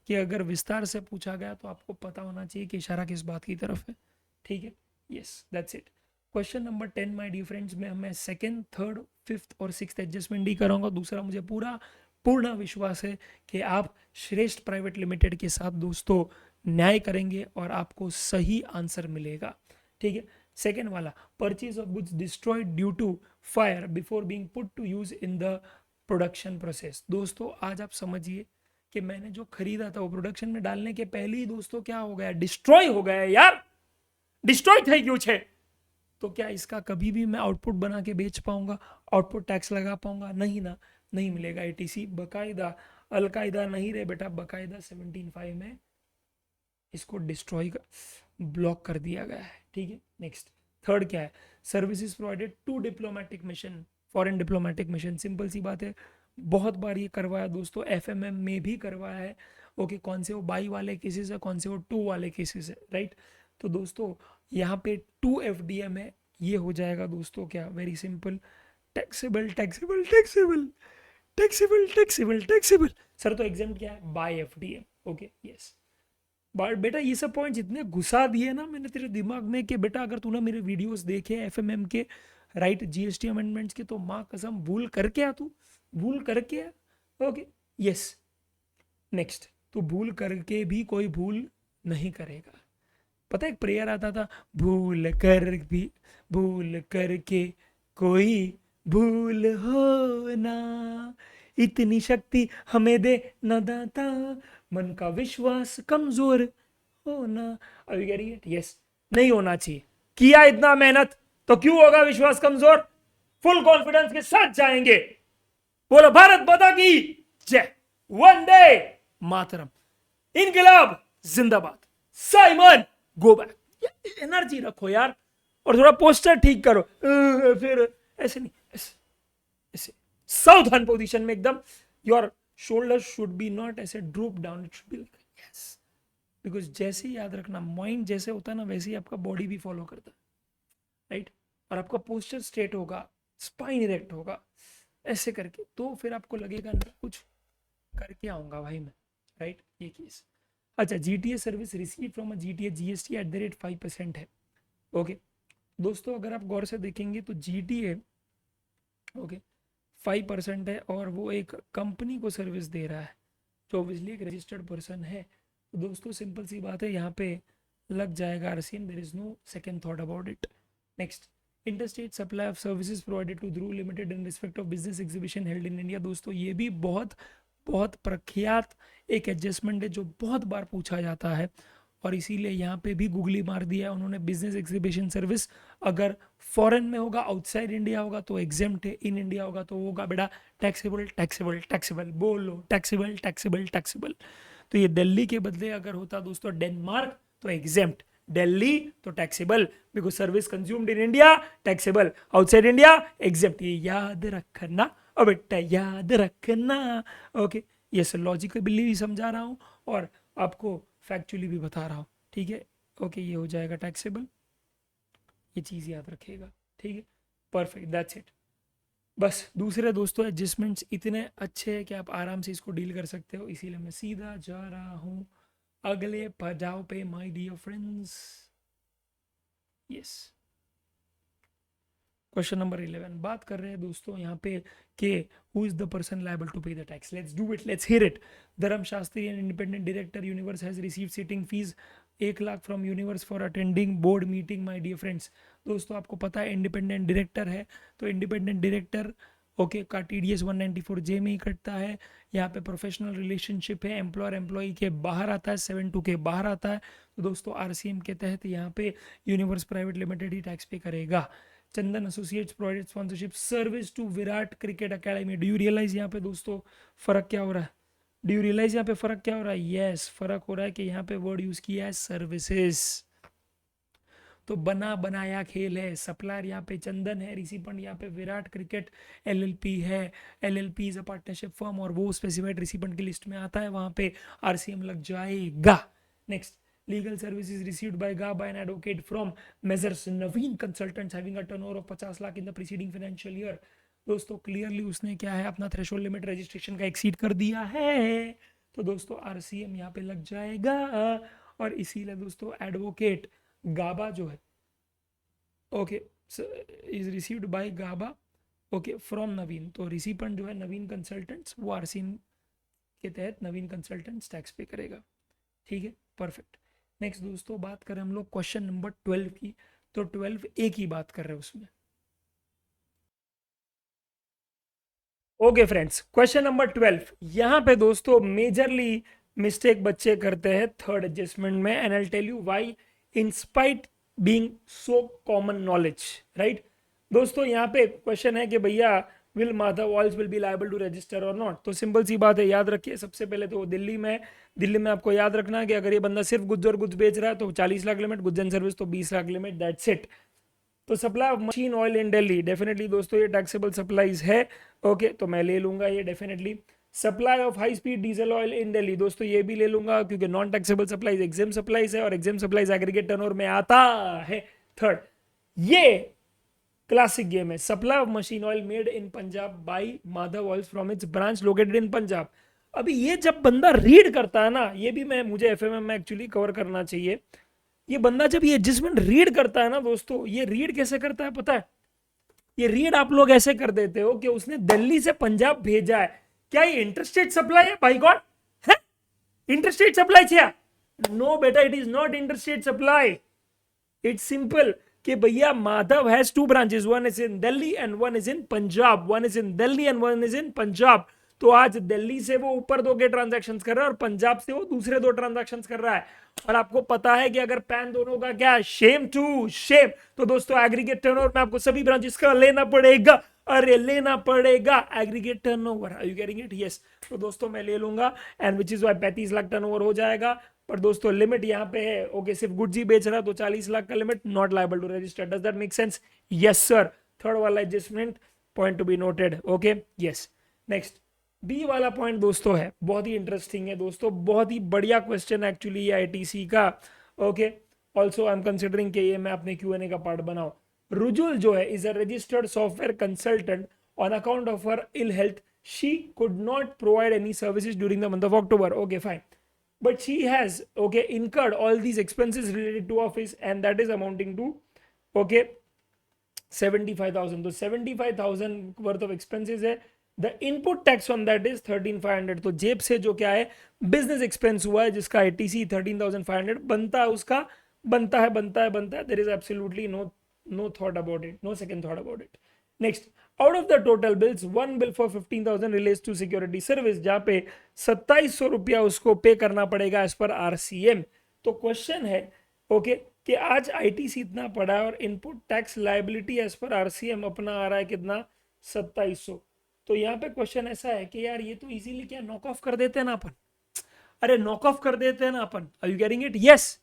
कि अगर विस्तार से पूछा गया तो आपको पता होना चाहिए कि इशारा किस बात की तरफ है, ठीक है। Yes, that's it. Question number 10 my dear friends में मैं सेकंड, थर्ड, फिफ्थ और सिक्स्थ एडजस्टमेंट ही कराऊंगा। दूसरा, मुझे पूर्ण विश्वास है कि आप श्रेष्ठ प्राइवेट लिमिटेड के साथ दोस्तों न्याय करेंगे और आपको सही आंसर मिलेगा, ठीक है। सेकेंड वाला, purchase of goods destroyed due to fire before being put to use in the production process. दोस्तों आज आप समझिए कि मैंने जो खरीदा था वो प्रोडक्शन में डालने के पहले ही दोस्तों क्या हो गया, डिस्ट्रॉय हो गया यार, डिस्ट्रॉय થઈ ગયું છે। तो क्या इसका कभी भी मैं आउटपुट बना के बेच पाऊंगा, आउटपुट टैक्स लगा पाऊंगा? नहीं ना, नहीं मिलेगा। एटीसी बकायदा, अलकायदा नहीं रे बेटा, बकायदा 17(5) में इसको डिस्ट्रॉय ब्लॉक कर दिया गया है, ठीक है। नेक्स्ट, थर्ड क्या है, services provided to diplomatic mission, foreign diplomatic mission, simple सी बात है, बहुत बार ये करवाया दोस्तों, एफएमएम में भी करवाया है। ओके, कौन से वो बाई वाले केसेस है, कौन से वो टू वाले केसेस है, राइट। तो दोस्तों यहाँ पे 2 FDM है, ये हो जाएगा दोस्तों क्या, very simple, taxable taxable taxable taxable taxable taxable. Sir तो एग्जाम क्या है, by FDM। Okay, yes. But बेटा ये सब पॉइंट्स इतने घुसा दिए ना मैंने तेरे दिमाग में कि बेटा अगर तूने मेरे वीडियोस देखे एफएमएम के, राइट, जीएसटी अमेंडमेंट्स के, तो माँ कसम भूल करके आ, तू भूल करके आ। Okay, yes. नेक्स्ट, तू भूल करके भी कोई भूल नहीं करेगा। पता है एक प्रेयर आता था, भूल कर भी भूल करके कोई भूल हो ना, इतनी शक्ति हमें दे न दाता, मन का विश्वास कमजोर होना। अभी कह रही है यस, नहीं होना चाहिए, किया इतना मेहनत तो क्यों होगा विश्वास कमजोर, फुल कॉन्फिडेंस के साथ जाएंगे। बोलो भारत माता की जय, वंदे मातरम, इनकलाब जिंदाबाद, साइमन गो बैक। एनर्जी रखो यार, और थोड़ा पोस्टर ठीक करो, फिर ऐसे नहीं, ऐसे सावधान पोजीशन में एकदम, your shoulder should be not ऐसे droop down, it should be like yes, because जैसे ही याद रखना माइंड जैसे होता है ना वैसे ही आपका बॉडी भी फॉलो करता है, राइट। और आपका पोस्टर स्ट्रेट होगा, स्पाइन इरेक्ट होगा, ऐसे करके, तो फिर आपको लगेगा नहीं कुछ करके आऊंगा भाई मैं, राइट, ये केस। अच्छा, GTA service receive from a GTA GST @ 5% है। ओके, दोस्तों अगर आप गौर से देखेंगे तो GTA ओके 5% है और वो एक कंपनी को सर्विस दे रहा है जो ऑब्वियसली एक रजिस्टर्ड पर्सन है। तो दोस्तों सिंपल सी बात है, यहाँ पे लग जाएगा RCM, there is no second thought about it. Next, interstate supply of services provided to Dhruv limited in respect of business exhibition held in India. दोस्तों ये भी बहुत बहुत प्रख्यात एक एडजस्टमेंट है जो बहुत बार पूछा जाता है, और इसीलिए यहाँ पे भी गूगली मार दिया है उन्होंने। बिजनेस एग्जीबिशन सर्विस अगर फॉरेन में होगा, आउटसाइड इंडिया होगा तो एग्जेम्प्ट है, इन इंडिया होगा तो होगा बेटा टैक्सेबल टैक्सेबल टैक्सेबल। बोलो टैक्सेबल टैक्सेबल टैक्सेबल। तो ये दिल्ली के बदले अगर होता दोस्तों डेनमार्क तो एग्जेम्प्ट, दिल्ली तो taxable because service consumed in India taxable, outside India exempt. ये याद रखना और बेटा याद रखना। ओके, ये लॉजिकल बिल्ली भी समझा रहा हूँ और आपको फैक्चुअली भी बता रहा हूँ, ठीक है। ओके, ये हो जाएगा टैक्सेबल, ये चीज़ याद रखिएगा, ठीक है। Perfect, that's it. बस दूसरे दोस्तों एडजस्टमेंट्स इतने अच्छे हैं कि आप आराम से इसको डील कर सकते हो, इसीलिए मैं सीधा जा रहा हूँ अगले पड़ाव पे my dear friends. Yes, question number 11 बात कर रहे हैं दोस्तों यहाँ पे कि who is the person liable to pay the tax. Let's do it, let's hear it. Dharam Shastri and independent director universe has received sitting fees 1 lakh from universe for attending board meeting. My dear friends, दोस्तों आपको पता है independent director है, तो independent director okay का TDS 194J में ही कटता है। यहाँ पे प्रोफेशनल रिलेशनशिप है, एम्प्लॉयर एम्प्लॉई के बाहर आता है, 7(2) के बाहर आता है। तो दोस्तों RCM के तहत यहाँ पे यूनिवर्स प्राइवेट लिमिटेड ही टैक्स पे करेगा। Chandan associates provided sponsorship service to Virat cricket academy. Do you realise यहाँ पे दोस्तों फर्क क्या हो रहा है? डू यू रियलाइज यहाँ पे फर्क क्या हो रहा है? यस, फर्क हो रहा है कि यहाँ पे वर्ड यूज किया है सर्विसेज। तो बना बनाया खेल है। सप्लायर यहाँ पे चंदन है, रिसिपेंट यहाँ पे विराट क्रिकेट LLP है। LLP is a partnership firm और वो स्पेसिफाइड रिसिपेंट की लिस्ट में आता है, वहां पे RCM लग जाएगा। Next, legal services received by GABA and advocate from measures Naveen Consultants having a turnover of 50 lakh in the preceding financial year। दोस्तों क्लियरली उसने क्या है अपना थ्रेशोल्ड लिमिट रजिस्ट्रेशन का एक्सीड कर दिया है, तो दोस्तों RCM यहाँ पे लग जाएगा। और इसीलिए दोस्तों एडवोकेट गाबा जो है okay is received by Gaba okay from Naveen, तो रिसिपेंट जो है नवीन कंसल्टेंट्स, वो RCM के तहत नवीन कंसल्टेंट्स टैक्स पे करेगा, ठीक है। परफेक्ट। नेक्स्ट दोस्तों बात करें हम लोग क्वेश्चन नंबर 12 की, तो 12A की बात कर रहे हैं उसमें। ओके फ्रेंड्स, क्वेश्चन नंबर 12 यहां पे दोस्तों मेजरली मिस्टेक बच्चे करते हैं थर्ड एडजस्टमेंट में, and I tell you why in spite being so common knowledge, right. दोस्तों यहाँ पे क्वेश्चन है कि भैया will Madhav oils will be liable to register और नॉट। तो सिंपल सी बात है, याद रखिए सबसे पहले तो दिल्ली में आपको याद रखना है कि अगर ये बंदा सिर्फ गुड्स और गुड्स बेच रहा है तो 40 lakh limit, goods and service तो 20 लाख लिमिट, दैट्स इट। तो supply of machine oil in Delhi definitely दोस्तों ये टैक्सेबल सप्लाईज है, ओके तो मैं ले लूंगा ये definitely. Supply of high speed diesel oil in Delhi दोस्तों ये भी ले लूंगा क्योंकि non taxable supplies exam supplies है और एग्जाम सप्लाईज एग्रीगेट टर्नओवर में आता है। थर्ड, ये क्लासिक गेम है। Supply of machine oil made in Punjab by Madhav oil from its branch located in Punjab. अभी ये जब बंदा रीड करता है ना, ये भी मुझे FMM में एक्चुअली कवर करना चाहिए। ये बंदा जब ये एडजस्टमेंट रीड करता है ना दोस्तों, ये रीड कैसे करता है पता है? ये रीड आप लोग ऐसे कर देते हो कि उसने दिल्ली से पंजाब भेजा है, क्या ये इंटरस्टेट सप्लाई है? बाय गॉड, है इंटरस्टेट सप्लाई क्या? नो बेटा, it is not interstate supply. It's simple कि भैया Madhav has 2 branches, one is in Delhi and one is in Punjab, one is in Delhi and one is in Punjab. तो आज दिल्ली से वो ऊपर 2 के ट्रांजैक्शन कर रहा है और पंजाब से वो दूसरे 2 ट्रांजैक्शन कर रहा है। और आपको पता है कि अगर पैन दोनों का क्या शेम टू शेम, तो दोस्तों एग्रीगेट टर्नओवर में आपको सभी ब्रांचेस का लेना पड़ेगा। अरे लेना पड़ेगा aggregate turnover, are you getting it? Yes. तो दोस्तों मैं ले लूंगा and which is why 35 lakh turnover हो जाएगा। पर दोस्तों लिमिट यहाँ पे है ओके सिर्फ गुड्स ही बेच रहा है तो 40 लाख का limit, not liable to register. Does that make sense? Yes sir. Third वाला adjustment point to be noted, okay yes. Next B वाला पॉइंट दोस्तों है बहुत ही इंटरेस्टिंग है दोस्तों, बहुत ही बढ़िया क्वेश्चन एक्चुअली ITC का, okay. Also I am considering कि ये मैं अपने Q&A का पार्ट बनाऊं। रुजुल जो है is a registered software consultant on account of her ill health she could not provide any services during the month of October, okay fine, but she has okay incurred all these expenses related to office and that is amounting to okay 75,000, तो 75,000 worth of expenses है। The input tax on that is 13,500। तो जेब से जो क्या है business expense हुआ है जिसका ATC 13,500 बनता है, उसका बनता है। There is absolutely no thought about it, no second thought about it. Next, out of the total bills one bill for 15,000 relates to security service, जहां पे 2700 रुपया उसको पे करना पड़ेगा एज पर RCM। तो क्वेश्चन है ओके कि आज ITC इतना पड़ा है और input tax liability as per RCM अपना आ रहा है कितना, 2700। तो यहाँ पे क्वेश्चन ऐसा है कि यार ये तो इजीली क्या नॉक ऑफ कर देते हैं ना अपन, अरे नॉक ऑफ कर देते हैं ना अपन। Are you getting it? Yes,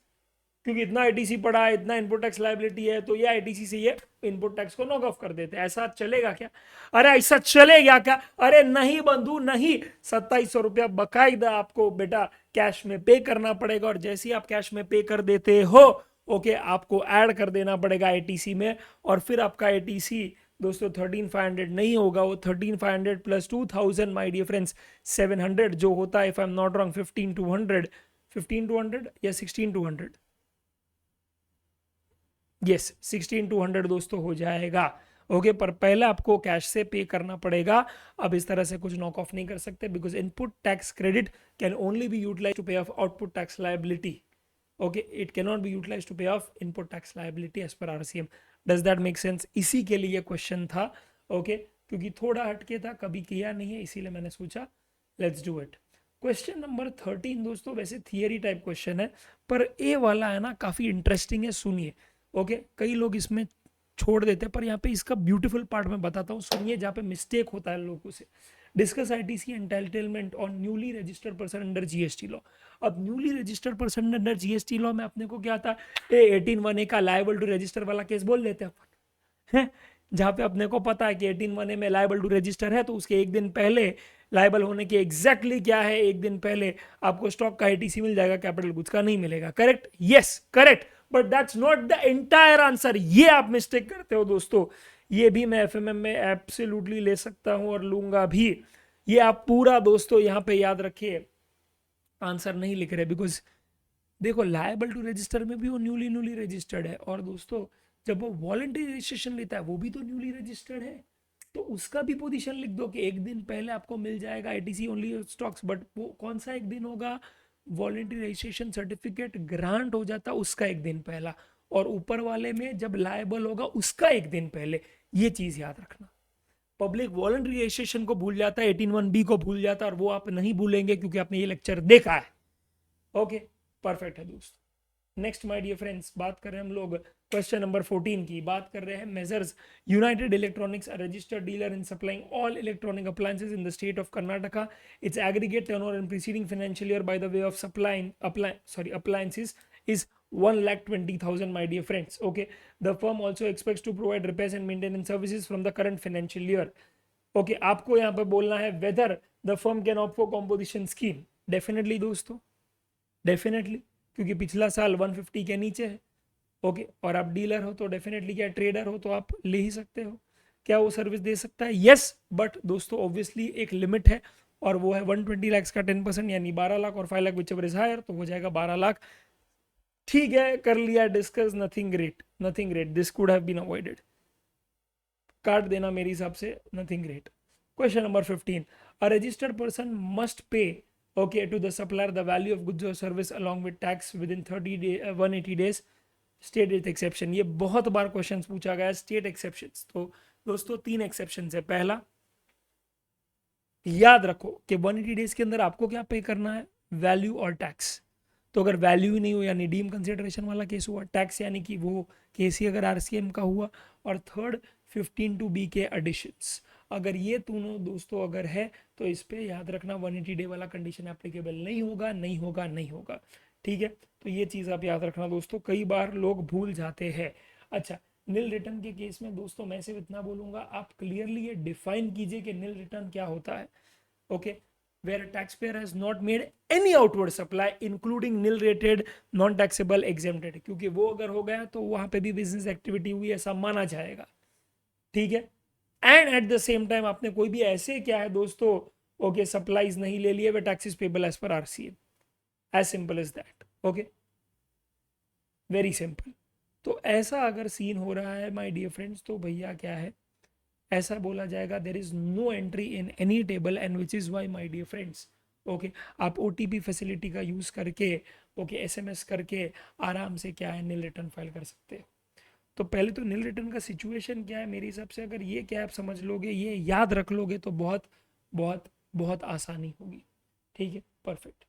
क्योंकि इतना ITC पड़ा है, इतना इनपुट टैक्स लाइबिलिटी है, तो ये ITC से ये इनपुट टैक्स को नॉक ऑफ कर देते हैं। ऐसा चलेगा क्या? अरे ऐसा चलेगा क्या? अरे नहीं बंधु नहीं, 2700 रुपया बकायदा आपको बेटा कैश में पे करना पड़ेगा, और जैसे ही आप कैश में पे कर देते हो ओके आपको ऐड कर देना पड़ेगा ITC में, और फिर आपका ITC दोस्तों 13,500 नहीं होगा, वो 13,500 प्लस 2,000 माय डियर फ्रेंड्स 700 जो होता है, if I am not wrong 15,200 या 16,200, यस 16,200 दोस्तों हो जाएगा ओके। पर पहले आपको कैश से पे करना पड़ेगा। अब इस तरह से कुछ नॉक ऑफ नहीं कर सकते, because input tax credit can only be utilise to pay off output tax liability okay, it can not be utilise to pay off input tax liability as per RCM। डज that make सेंस? इसी के लिए question था okay, क्योंकि थोड़ा हटके था, कभी किया नहीं है, इसीलिए मैंने सोचा let's do it. Question number 13 दोस्तों वैसे थियरी टाइप क्वेश्चन है, पर ए वाला है ना काफी इंटरेस्टिंग है, सुनिए ओके। कई लोग इसमें छोड़ देते हैं, पर यहाँ पे इसका ब्यूटीफुल पार्ट मैं बताता हूँ, सुनिए, जहाँ पे मिस्टेक होता है लोगों से। Discuss ITC entitlement on newly registered person under GST law. अब newly registered person under GST law में अपने को क्या था, 18(1)(a) का लायबल टू रजिस्टर वाला केस बोल लेते हैं अपन, है जहाँ पे अपने को पता है कि 18(1)(a) में लायबल टू रजिस्टर है, तो उसके एक दिन पहले लायबल होने के एग्जैक्टली क्या है, एक दिन पहले आपको स्टॉक का ITC मिल जाएगा, कैपिटल गुड्स का नहीं मिलेगा। Correct? Yes correct, but that's not the entire answer. ये आप मिस्टेक करते हो दोस्तों, ये भी मैं FMM में एब्सोल्युटली ले सकता हूं और लूंगा भी। ये आप पूरा दोस्तों यहां पे याद रखिए, आंसर नहीं लिख रहे, बिकॉज देखो लायबल टू रजिस्टर में भी वो न्यूली रजिस्टर्ड है, और दोस्तों जब वो वॉलंटरी रजिस्ट्रेशन लेता है वो भी तो न्यूली रजिस्टर्ड है, तो उसका भी पोजीशन लिख दो कि एक दिन पहले आपको मिल जाएगा ITC ओनली स्टॉक्स। बट वो कौन सा एक दिन होगा, वॉलंटरी रजिस्ट्रेशन सर्टिफिकेट ग्रांट हो जाता उसका एक दिन पहला, और ऊपर वाले में जब लायबल होगा उसका एक दिन पहले। ये चीज याद रखना, पब्लिक वॉलंटरी रजिस्ट्रेशन को भूल जाता है, 18(1)(b) को भूल जाता है, और वो आप नहीं भूलेंगे क्योंकि आपने ये लेक्चर देखा है ओके। परफेक्ट है दोस्त। नेक्स्ट माय डियर फ्रेंड्स, बात कर रहे हैं हम लोग क्वेश्चन नंबर 14 की, बात कर रहे हैं measures. United electronics a registered dealer in supplying all electronic appliances in the state of Karnataka. It's aggregate turnover in preceding financial year by the way of supplying appliances is 1,20,000 my dear friends okay. The firm also expects to provide repairs and maintenance services from the current financial year okay. आपको यहाँ पे बोलना है whether the firm can opt for composition scheme। Definitely दोस्तों, definitely, क्योंकि पिछला साल 150 के नीचे है ओके, और आप डीलर हो तो डेफिनेटली, क्या ट्रेडर हो तो आप ले ही सकते हो। क्या वो सर्विस दे सकता है? यस, बट दोस्तों ऑब्वियसली एक लिमिट है, और वो है 120 लाख का 10% यानी 12 लाख, और 5 lakh whichever is higher, तो हो जाएगा 12 लाख। ठीक है, कर लिया discuss, nothing great, nothing great, this could have been avoided, काट देना मेरे हिसाब से, nothing great. Question number 15, a registered person must pay okay to the supplier the value of goods or service along with tax within 180 days state its exception। ये बहुत बार question पूछा गया है, स्टेट एक्सेप्शंस। तो दोस्तों 3 एक्सेप्शन है। पहला, याद रखो कि 180 डेज के अंदर आपको क्या पे करना है, वैल्यू और टैक्स। तो अगर वैल्यू ही नहीं हो यानी डीम कंसिडरेशन वाला केस हुआ, टैक्स यानी कि वो केस ही अगर RCM का हुआ, और थर्ड 15(2)(b) के एडिशंस। अगर ये दोनों दोस्तों अगर है तो इस पे याद रखना 180 डे वाला कंडीशन एप्लीकेबल नहीं होगा, नहीं होगा, नहीं होगा। ठीक है, तो ये चीज आप याद रखना दोस्तों, कई बार लोग भूल जाते हैं। अच्छा, नील रिटर्न के केस में दोस्तों मैं सिर्फ इतना बोलूंगा, आप क्लियरली ये डिफाइन कीजिए कि नील रिटर्न क्या होता है okay. where a taxpayer has not made any outward supply including nil rated non taxable exempted, क्योंकि वो अगर हो गया तो वहां पे भी बिजनेस एक्टिविटी हुई ऐसा माना जाएगा। ठीक है, and at the same time आपने कोई भी ऐसे क्या है दोस्तों ओके सप्लाईज नहीं ले लिए, वे taxes payable as per RCM, as simple as that okay, very simple. तो ऐसा अगर सीन हो रहा है माय डियर फ्रेंड्स, तो भैया क्या है, ऐसा बोला जाएगा there is no entry in any table and which is why my dear friends, okay, आप ओटीपी फैसिलिटी का यूज करके, ओके, एसएमएस करके आराम से क्या है नील रिटर्न फाइल कर सकते हैं। तो पहले तो नील रिटर्न का सिचुएशन क्या है मेरे हिसाब से, अगर ये क्या आप समझ लोगे, ये याद रख लोगे तो बहुत बहुत बहुत आसानी होगी। ठीक है, perfect.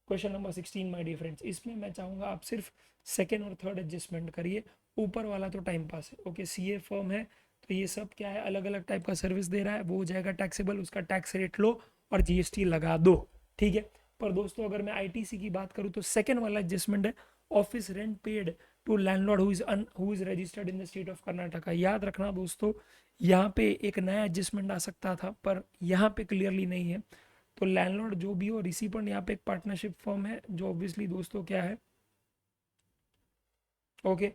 Question number 16 my dear friends, इसमें मैं चाहूंगा आप सिर्फ सेकेंड और थर्ड एडजस्टमेंट करिए, ऊपर वाला तो टाइम पास है। ओके, सीए फर्म है तो ये सब क्या है, अलग अलग टाइप का सर्विस दे रहा है, वो हो जाएगा टैक्सेबल, उसका टैक्स रेट लो और जीएसटी लगा दो। ठीक है, पर दोस्तों अगर मैं आईटीसी की बात करूँ तो सेकेंड वाला एडजस्टमेंट है office rent paid to landlord who is registered in the state of Karnataka. याद रखना दोस्तों, यहाँ पे एक नया एडजस्टमेंट आ सकता था पर यहाँ पे क्लियरली नहीं है। तो लैंडलॉर्ड जो भी हो, रिसीपर यहाँ पे एक पार्टनरशिप फर्म है जो ऑब्वियसली दोस्तों क्या है, ओके,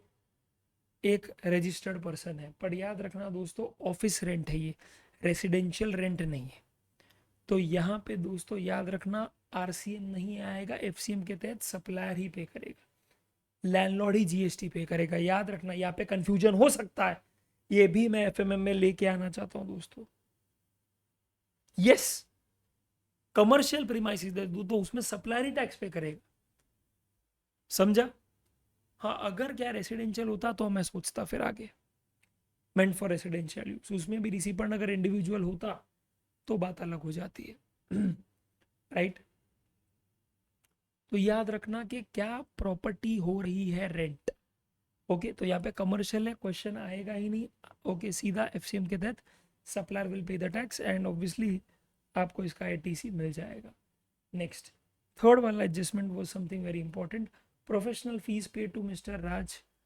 एक रजिस्टर्ड पर्सन है। पर याद रखना दोस्तों, ऑफिस रेंट है ये, रेसिडेंशियल रेंट नहीं है। तो यहाँ पे दोस्तों याद रखना, आरसीएम नहीं आएगा, एफसीएम के तहत सप्लायर ही पे करेगा, लैंडलॉर्ड ही जीएसटी पे करेगा। याद रखना, यहाँ पे कंफ्यूजन हो सकता है, ये भी मैं एफएमएम में लेके आना चाहता हूँ दोस्तों। यस, कमर्शियल प्रीमाइसिस तो उसमें सप्लायर ही टैक्स पे करेगा, समझा? हाँ, अगर क्या रेसिडेंशियल होता तो मैं सोचता फिर आगे, मेंट फॉर रेसिडेंशियल यूज, उसमें भी रिसीपर अगर इंडिविजुअल होता तो बात अलग हो जाती है। राइट। तो याद रखना कि क्या प्रॉपर्टी हो रही है रेंट। ओके, तो यहाँ पे कमर्शियल है, क्वेश्चन आएगा ही नहीं। ओके, सीधा एफसीएम के तहत supplier will pay the tax and obviously आपको इसका एटीसी मिल जाएगा। नेक्स्ट, थर्ड वाला adjustment was something very important, professional fees paid to mister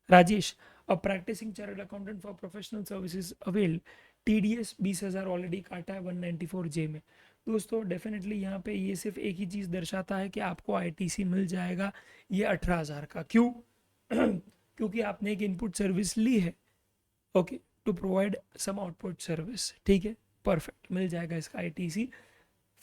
Rajesh, a practising chartered accountant for professional services avail, TDS 20,000 already काटा है 194J में। दोस्तों definitely यहाँ पे ये सिर्फ एक ही चीज़ दर्शाता है कि आपको आईटीसी मिल जाएगा ये 18,000 का। क्यों? क्योंकि आपने एक इनपुट सर्विस ली है, okay, to provide some output service. ठीक है, परफेक्ट, मिल जाएगा इसका आईटीसी।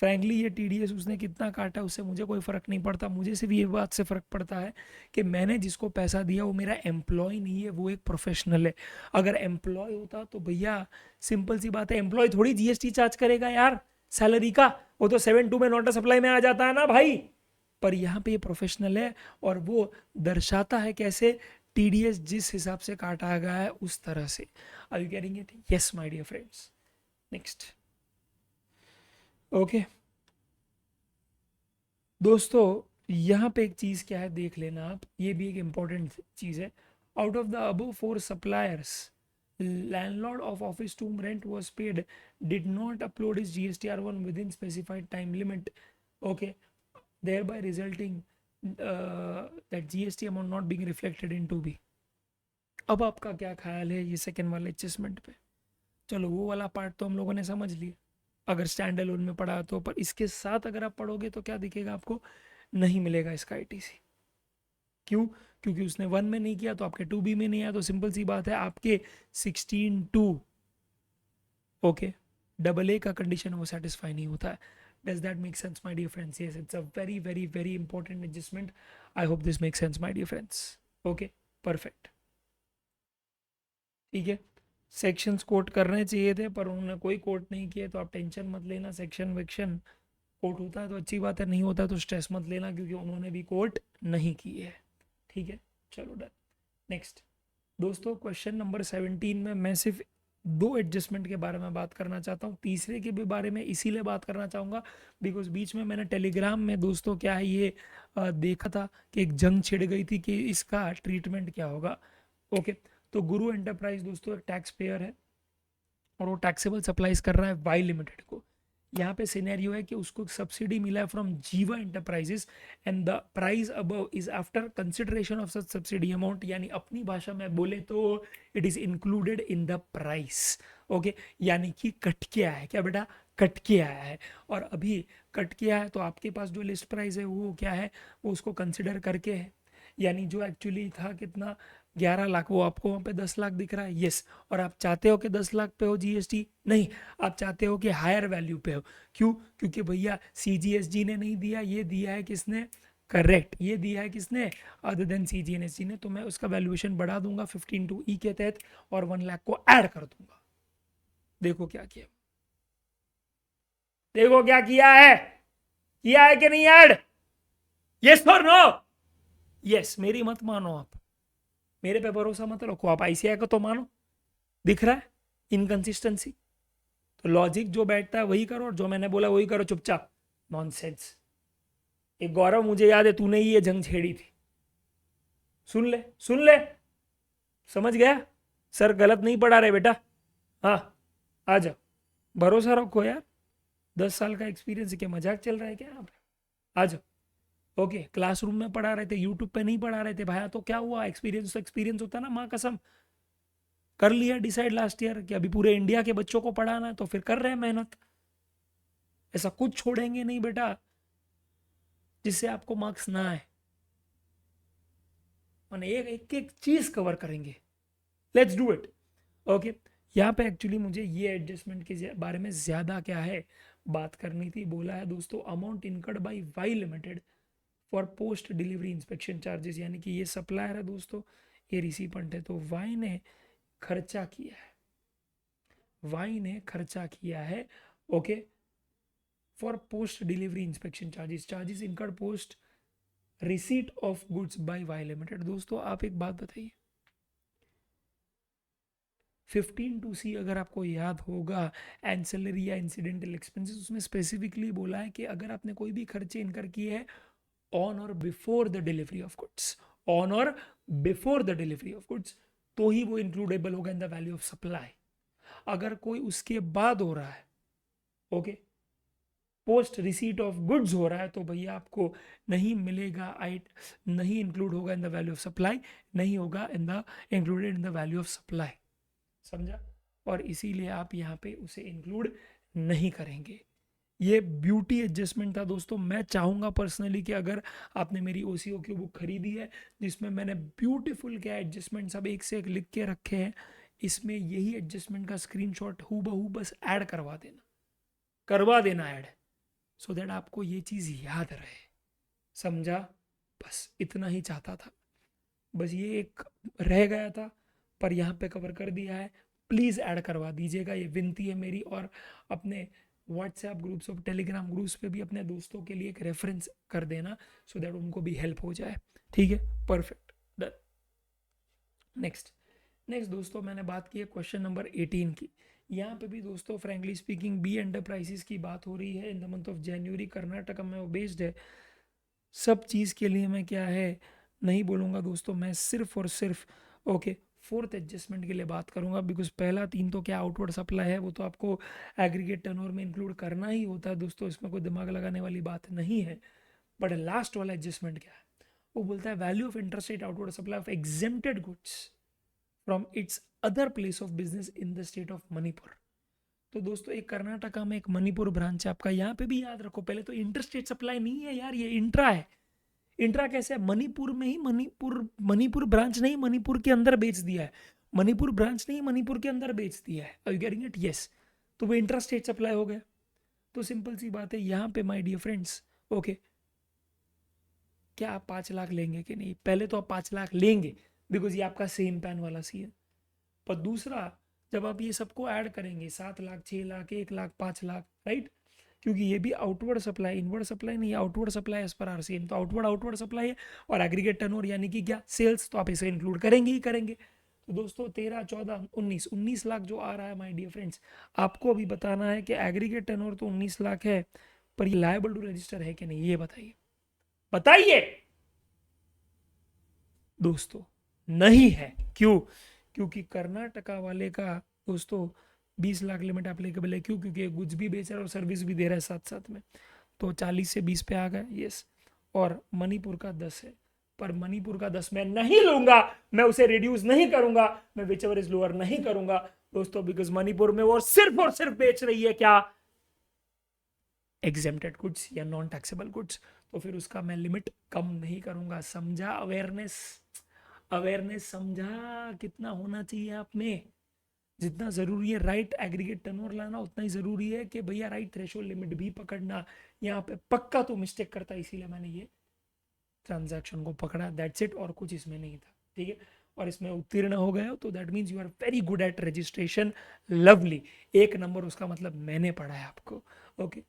फ्रैंकली ये टीडीएस उसने कितना काटा उससे मुझे कोई फ़र्क नहीं पड़ता, मुझे सिर्फ ये बात से फ़र्क पड़ता है कि मैंने जिसको पैसा दिया वो मेरा एम्प्लॉय नहीं है, वो एक प्रोफेशनल है। अगर एम्प्लॉय होता तो भैया सिंपल सी बात है, एम्प्लॉय थोड़ी जीएसटी चार्ज करेगा यार सैलरी का, वो तो 7(2) में नॉट सप्लाई में आ जाता है ना भाई। पर यहाँ पे ये प्रोफेशनल है और वो दर्शाता है कैसे, टीडीएस जिस हिसाब से काटा गया है उस तरह से। Are you getting it? Yes my dear friends. Next, okay दोस्तों, यहाँ पे एक चीज़ क्या है देख लेना आप, ये भी एक इम्पॉर्टेंट चीज़ है। Out of the above 4 suppliers, landlord of office tomb rent was paid did not upload his GSTR1 within specified time limit, okay, thereby resulting that GST amount not being reflected in 2B। अब आपका क्या ख्याल है ये second वाले adjustment पे? चलो वो वाला पार्ट तो हम लोगों ने समझ लिया अगर स्टैंड अलोन में पढ़ा तो, पर इसके साथ अगर आप पढ़ोगे तो क्या दिखेगा आपको, नहीं मिलेगा इसका आईटीसी। क्यों? क्योंकि उसने 1 में नहीं किया तो आपके 2B में नहीं आया, तो सिंपल सी बात है आपके 16(2), ओके, AA का कंडीशन वो सेटिस्फाई नहीं होता है। Does that make sense my dear friends? Yes, it's a very very very important adjustment. I hope this makes sense my dear friends. Okay, perfect. ठीक है, सेक्शंस कोट करने चाहिए थे पर उन्होंने कोई कोट नहीं किए, तो आप टेंशन मत लेना। सेक्शन वेक्शन कोट होता है तो अच्छी बात है, नहीं होता तो स्ट्रेस मत लेना क्योंकि उन्होंने भी कोट नहीं की है। ठीक है, चलो डन। नेक्स्ट दोस्तों, क्वेश्चन नंबर 17 में मैं सिर्फ 2 एडजस्टमेंट के बारे में बात करना चाहता हूँ, तीसरे के भी बारे में इसीलिए बात करना चाहूँगा बिकॉज बीच में मैंने टेलीग्राम में दोस्तों क्या है ये देखा था कि एक जंग छिड़ गई थी कि इसका ट्रीटमेंट क्या होगा। ओके, तो गुरु एंटरप्राइज दोस्तों एक टैक्स पेयर है और वो टैक्सेबल सप्लाईज कर रहा है वाई लिमिटेड को। यहाँ पे सिनेरियो है कि उसको सब्सिडी मिला है फ्रॉम जीवा enterprises and the price above is after consideration of such subsidy amount, यानी अपनी भाषा में बोले तो it is included in the price. Okay, यानी कि कट के आया है, क्या बेटा, कट के आया है। और अभी कट के आया है तो आपके पास जो लिस्ट प्राइस है वो क्या है, वो उसको कंसिडर करके है, यानी जो एक्चुअली था कितना 11 लाख, वो आपको वहाँ पे 10 लाख दिख रहा है। यस, और आप चाहते हो कि 10 लाख पे हो जीएसटी? नहीं, आप चाहते हो कि हायर वैल्यू पे हो। क्यों? क्योंकि भैया सीजीएसटी ने नहीं दिया, ये दिया है किसने, करेक्ट, ये दिया है किसने, अदर देन CGNSG ने। तो मैं उसका वैल्यूएशन बढ़ा दूंगा 15 के तहत और 1 लाख को ऐड कर दूंगा। देखो क्या किया, देखो क्या किया है कि नहीं ऐड? यस और नो? यस, मेरी मत मानो आप, मेरे पे भरोसा मत रखो, आप ICI को तो मानो। दिख रहा है इनकंसिस्टेंसी? तो लॉजिक जो बैठता है वही करो, और जो मैंने बोला वही करो चुपचाप। नॉनसेंस। एक गौरव, मुझे याद है तूने ही ये जंग छेड़ी थी, सुन ले, समझ गया? सर गलत नहीं पढ़ा रहे बेटा। हाँ, आ जाओ, भरोसा रखो यार, 10 साल का एक्सपीरियंस, क्या मजाक चल रहा है क्या यहाँ पे? आ जाओ। ओके, क्लासरूम में पढ़ा रहे थे, यूट्यूब पे नहीं पढ़ा रहे थे भाई, तो क्या हुआ, एक्सपीरियंस तो एक्सपीरियंस होता है ना, माँ कसम। कर लिया डिसाइड लास्ट ईयर कि अभी पूरे इंडिया के बच्चों को पढ़ाना है, तो फिर कर रहे हैं मेहनत। ऐसा कुछ छोड़ेंगे नहीं बेटा जिससे आपको मार्क्स ना आए, मैंने एक एक चीज कवर करेंगे। Let's do it. ओके, यहाँ पे एक्चुअली मुझे ये एडजस्टमेंट के बारे में ज्यादा क्या है बात करनी थी। बोला है दोस्तों, amount incurred by Y limited for post delivery inspection charges, यानी कि ये सप्लायर है दोस्तों, ये रिसिपेंट है, तो वाई ने खर्चा किया है, okay, for post delivery inspection charges incurred post receipt of goods by Y limited. दोस्तों आप एक बात बताइए, 15(2)(c अगर आपको याद होगा, एंसेलरी या इंसिडेंटल एक्सपेंसेस, उसमें स्पेसिफिकली बोला है कि अगर आपने कोई भी खर्चे इनकर किए हैं on or before the delivery of goods, on or before the delivery of goods, तो ही वो इंक्लूडेबल होगा in the value of supply. अगर कोई उसके बाद हो रहा है, okay, post receipt of goods हो रहा है, तो भैया आपको नहीं मिलेगा, नहीं इंक्लूड होगा in the value of supply, नहीं होगा in the included in the value of supply, समझा? और इसीलिए आप यहाँ पे उसे इंक्लूड नहीं करेंगे। ये ब्यूटी एडजस्टमेंट था दोस्तों। मैं चाहूँगा पर्सनली कि अगर आपने मेरी OCO की बुक खरीदी है जिसमें मैंने ब्यूटीफुल क्या एडजस्टमेंट सब एक से एक लिख के रखे हैं, इसमें यही एडजस्टमेंट का स्क्रीनशॉट हूबहू बस ऐड करवा देना ऐड, सो दैट आपको ये चीज़ याद रहे, समझा? बस इतना ही चाहता था, बस ये एक रह गया था, पर यहाँ पे कवर कर दिया है। प्लीज़ ऐड करवा दीजिएगा, ये विनती है मेरी। और अपने व्हाट्सएप ग्रुप्स और टेलीग्राम ग्रुप्स पे भी अपने दोस्तों के लिए एक रेफरेंस कर देना, सो दैट उनको भी हेल्प हो जाए। ठीक है, परफेक्ट, डन। नेक्स्ट दोस्तों, मैंने बात की है क्वेश्चन नंबर 18 की। यहाँ पे भी दोस्तों फ्रेंकली स्पीकिंग बी एंटरप्राइजेस की बात हो रही है। इन the month of January, Karnataka में वो बेस्ड है। सब चीज़ के लिए मैं क्या है नहीं बोलूँगा दोस्तों, मैं सिर्फ और सिर्फ ओके फोर्थ एडजस्टमेंट के लिए बात करूँगा, बिकॉज पहला 3 तो क्या आउटवर्ड सप्लाई है, वो तो आपको एग्रीगेट टर्नओवर में इंक्लूड करना ही होता है दोस्तों, इसमें कोई दिमाग लगाने वाली बात नहीं है। बट लास्ट वाला एडजस्टमेंट क्या है, वो बोलता है value of interstate outward supply of exempted goods from its other place of business in the state of Manipur. तो दोस्तों एक कर्नाटका में एक मणिपुर ब्रांच है आपका, यहाँ पे भी याद रखो, पहले तो इंटरस्टेट सप्लाई नहीं है यार, ये इंट्रा है। इंट्रा कैसे है, मणिपुर में ही, मणिपुर ब्रांच नहीं, मणिपुर के अंदर बेच दिया है, मणिपुर ब्रांच नहीं, मणिपुर के अंदर बेच दिया है। Are you getting it? Yes, तो वो इंट्रा स्टेट सप्लाई हो गया। तो सिंपल सी बात है यहाँ पे माय डियर फ्रेंड्स, ओके, क्या आप 5 लाख लेंगे कि नहीं? पहले तो आप 5 लाख लेंगे, बिकॉज ये आपका सेम पैन वाला सी है। पर दूसरा, जब आप ये सबको ऐड करेंगे, 7 लाख, 6 लाख, 1 लाख, 5 लाख, राइट, क्योंकि ये भी आउटवर्ड सप्लाई, इनवर्ड सप्लाई नहीं, outward supply as per RCM, तो आउटवर्ड सप्लाई है, और एग्रीगेट टर्नओवर यानी कि क्या, सेल्स, तो आप इसे इंक्लूड करेंगे ही करेंगे। तो दोस्तों 13, 14, 19 लाख जो आ रहा है माय डियर फ्रेंड्स, आपको अभी बताना है कि एग्रीगेट टर्नओवर तो 19 लाख है, पर ये लायबल टू रजिस्टर है कि नहीं, ये बताइए दोस्तों। नहीं है, क्यों? क्योंकि कर्नाटका वाले का दोस्तों 20 लाख लिमिट एप्लीकेबल है। क्यों? क्योंकि गुड्स भी बेच रहा है और सर्विस भी दे रहा है साथ साथ में, तो 40 से 20 पे आ गया, यस। और मणिपुर का 10 है, पर मणिपुर का 10 मैं नहीं लूंगा, मैं उसे रिड्यूस नहीं करूंगा, मैं विच एवर इज लोअर नहीं करूंगा दोस्तों, बिकॉज मणिपुर में वो सिर्फ और सिर्फ बेच रही है क्या, एग्जेम्प्टेड गुड्स या नॉन टैक्सेबल गुड्स, तो फिर उसका मैं लिमिट कम नहीं करूंगा, समझा? अवेयरनेस समझा कितना होना चाहिए आप में, जितना ज़रूरी है राइट एग्रीगेट टर्नओवर लाना, उतना ही ज़रूरी है कि भैया राइट थ्रेशोल्ड लिमिट भी पकड़ना। यहाँ पे पक्का तो मिस्टेक करता है, इसीलिए मैंने ये ट्रांजैक्शन को पकड़ा, दैट्स इट, और कुछ इसमें नहीं था, ठीक है। और इसमें उत्तीर्ण हो गए हो तो that means you are very good at registration, lovely, 1 number उसका मतलब मैंने पढ़ा है आपको, ओके,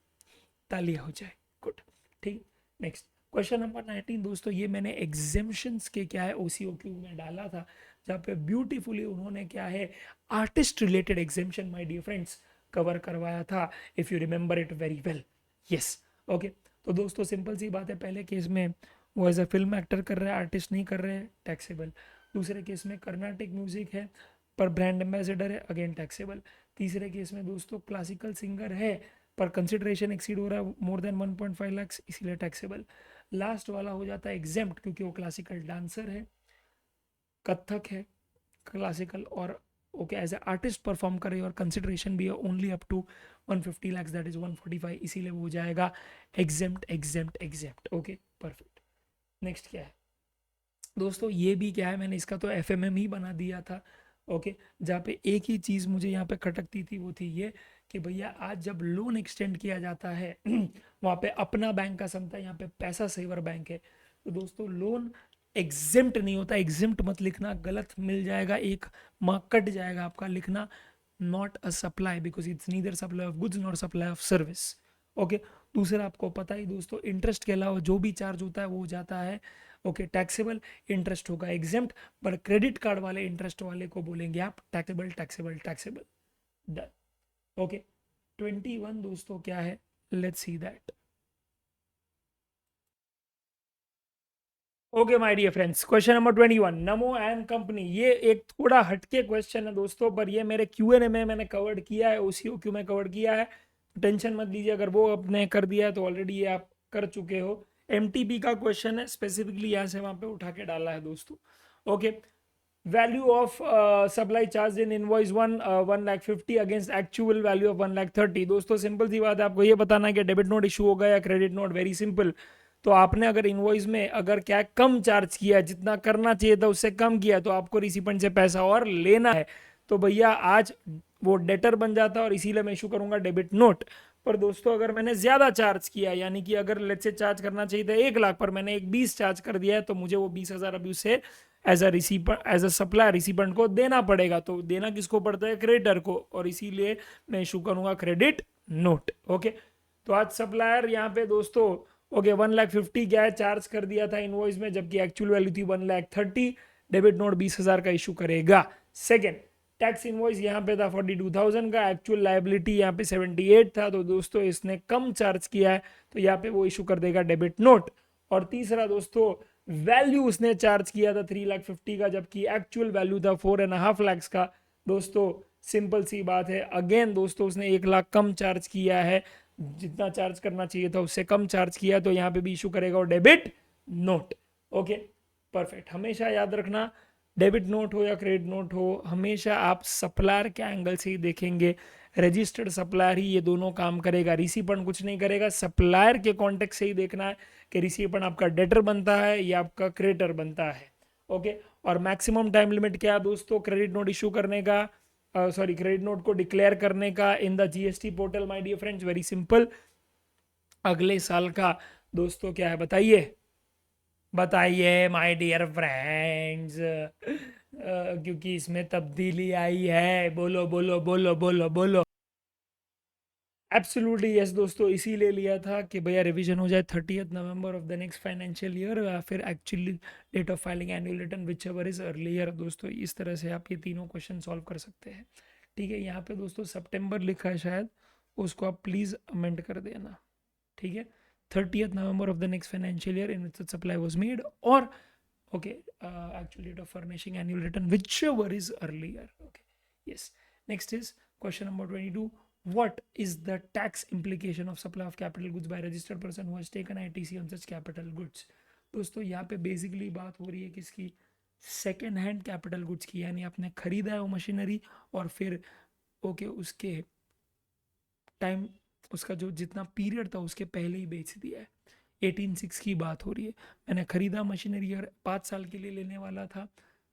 तालियां हो जाए, गुड, ठीक। नेक्स्ट क्वेश्चन नंबर 19 दोस्तों, ये मैंने एग्जेम्पशंस के क्या है OCOQ में डाला था, जहाँ पे ब्यूटीफुली उन्होंने क्या है artist related exemption my dear friends cover करवाया था, if you remember it very well, yes, okay. तो दोस्तों सिंपल सी बात है, पहले केस में वो एज अ फिल्म एक्टर कर रहे हैं, आर्टिस्ट नहीं कर रहे हैं, टैक्सेबल। दूसरे केस में कर्नाटिक म्यूजिक है पर ब्रांड एम्बेसडर है, अगेन टैक्सेबल। तीसरे केस में दोस्तों क्लासिकल सिंगर है पर कंसिडरेशन एक्सीड हो रहा है मोर देन 1.5 लाख, इसीलिए टैक्सेबल। लास्ट वाला हो जाता है एग्जेम्प्ट, क्योंकि वो क्लासिकल डांसर है, कथक है क्लासिकल, और okay as a artist perform करे और कंसिडरेशन भी है only up to 150 lakh, that is 145, इसीलिए वो हो जाएगा exempt exempt exempt, okay perfect. Next क्या है दोस्तों, ये भी क्या है, मैंने इसका तो FMM ही बना दिया था, ओके। जहाँ पे एक ही चीज़ मुझे यहाँ पे खटकती थी, वो थी ये कि भैया आज जब लोन एक्सटेंड किया जाता है वहाँ पे अपना बैंक का समता है, यहाँ पे पैसा सेवर बैंक है, तो दोस्तों लोन एग्जिम्ट नहीं होता, एग्जिम्ट मत लिखना, गलत मिल जाएगा, एक मार्क कट जाएगा आपका, लिखना not a supply, because it's neither supply of goods not supply of service, okay. दूसरा आपको पता ही दोस्तों, इंटरेस्ट के अलावा जो भी चार्ज होता है वो हो जाता है ओके टैक्सेबल, इंटरेस्ट होगा एग्जेम्प्ट, पर क्रेडिट कार्ड वाले इंटरेस्ट वाले को बोलेंगे आप taxable taxable taxable, done, okay. 21 दोस्तों क्या है, let's see that. Okay my dear friends, question number 21, Namo and company, ये एक थोड़ा हटके क्वेश्चन है दोस्तों, पर ये मेरे Q&A में मैंने कवर्ड किया है, OCOQ में कवर्ड किया है, टेंशन मत लीजिए, अगर वो आपने कर दिया है तो ऑलरेडी ये आप कर चुके हो। MTB का क्वेश्चन है, स्पेसिफिकली यहाँ से वहाँ पे उठा के डाला है दोस्तों, okay. Value of supply charge in invoice 1,50,000 against actual value of 1,30,000। दोस्तों सिंपल सी बात है, आपको ये बताना है कि डेबिट नोट इशू होगा या क्रेडिट नोट, वेरी सिंपल। तो आपने अगर इनवॉइस में अगर क्या कम चार्ज किया, जितना करना चाहिए था उससे कम किया, तो आपको रिसिपेंट से पैसा और लेना है, तो भैया आज वो डेटर बन जाता है और इसीलिए मैं इशू करूंगा डेबिट नोट। पर दोस्तों अगर मैंने ज्यादा चार्ज किया, यानी कि अगर लेट्स से चार्ज करना चाहिए था 1 लाख पर मैंने 1,20 चार्ज कर दिया है, तो मुझे वो 20,000 अभी उससे as a receiver as a supplier recipient को देना पड़ेगा। तो देना किसको पड़ता है, क्रेडिटर को, और इसीलिए मैं इशू करूंगा क्रेडिट नोट, ओके। तो आज सप्लायर यहाँ पे दोस्तों ओके 1,50,000 क्या है चार्ज कर दिया था इनवॉइस में, जबकि एक्चुअल वैल्यू थी 1,30,000, डेबिट नोट 20,000 का इशू करेगा। सेकेंड, टैक्स इनवॉइस यहाँ पे था 42,000 का, एक्चुअल लाइबिलिटी यहाँ पे 78 था, तो दोस्तों इसने कम चार्ज किया है, तो यहाँ पे वो इशू कर देगा डेबिट नोट। और तीसरा दोस्तों, वैल्यू उसने चार्ज किया था 3,50,000 का, जबकि एक्चुअल वैल्यू था 4.5 लाख का। दोस्तों सिंपल सी बात है, अगेन दोस्तों उसने 1 लाख कम चार्ज किया है, जितना चार्ज करना चाहिए था उससे कम चार्ज किया, तो यहाँ पे भी इशू करेगा और डेबिट नोट, ओके परफेक्ट। हमेशा याद रखना, डेबिट नोट हो या क्रेडिट नोट हो, हमेशा आप सप्लायर के एंगल से ही देखेंगे, रजिस्टर्ड सप्लायर ही ये दोनों काम करेगा, रिसीपन कुछ नहीं करेगा, सप्लायर के कॉन्टेक्ट से ही देखना है कि रिसीपन आपका डेटर बनता है या आपका क्रेडिटर बनता है, ओके। और मैक्सिमम टाइम लिमिट क्या है दोस्तों क्रेडिट नोट इशू करने का, सॉरी क्रेडिट नोट को डिक्लेयर करने का in the GST portal my dear friends, very simple, अगले साल का दोस्तों क्या है बताइए, बताइए माय डियर फ्रेंड्स, क्योंकि इसमें तब्दीली आई है, बोलो बोलो बोलो बोलो बोलो। एब्सोल्युटली यस दोस्तों, इसीलिए लिया था कि भैया रिवीजन हो जाए 30th November of the next financial year, या फिर actually date of filing annual return whichever is earlier. दोस्तों इस तरह से आप ये तीनों क्वेश्चन सॉल्व कर सकते हैं, ठीक है। यहाँ पे दोस्तों सितंबर लिखा है शायद, उसको आप प्लीज़ अमेंड कर देना, ठीक है। 30th November of the next financial year in which supply was made, or okay actual date of furnishing annual return whichever is earlier, okay yes. Next is question number 22, what is the tax implication of supply of capital goods by registered person who has taken ITC on such capital goods। दोस्तों यहाँ पे basically बात हो रही है किसकी, second hand capital goods की, यानी आपने खरीदा है वो मशीनरी और फिर ओके उसके टाइम, उसका जो जितना पीरियड था उसके पहले ही बेच दिया है। 18/6 की बात हो रही है, मैंने खरीदा मशीनरी और 5 साल के लिए लेने वाला था,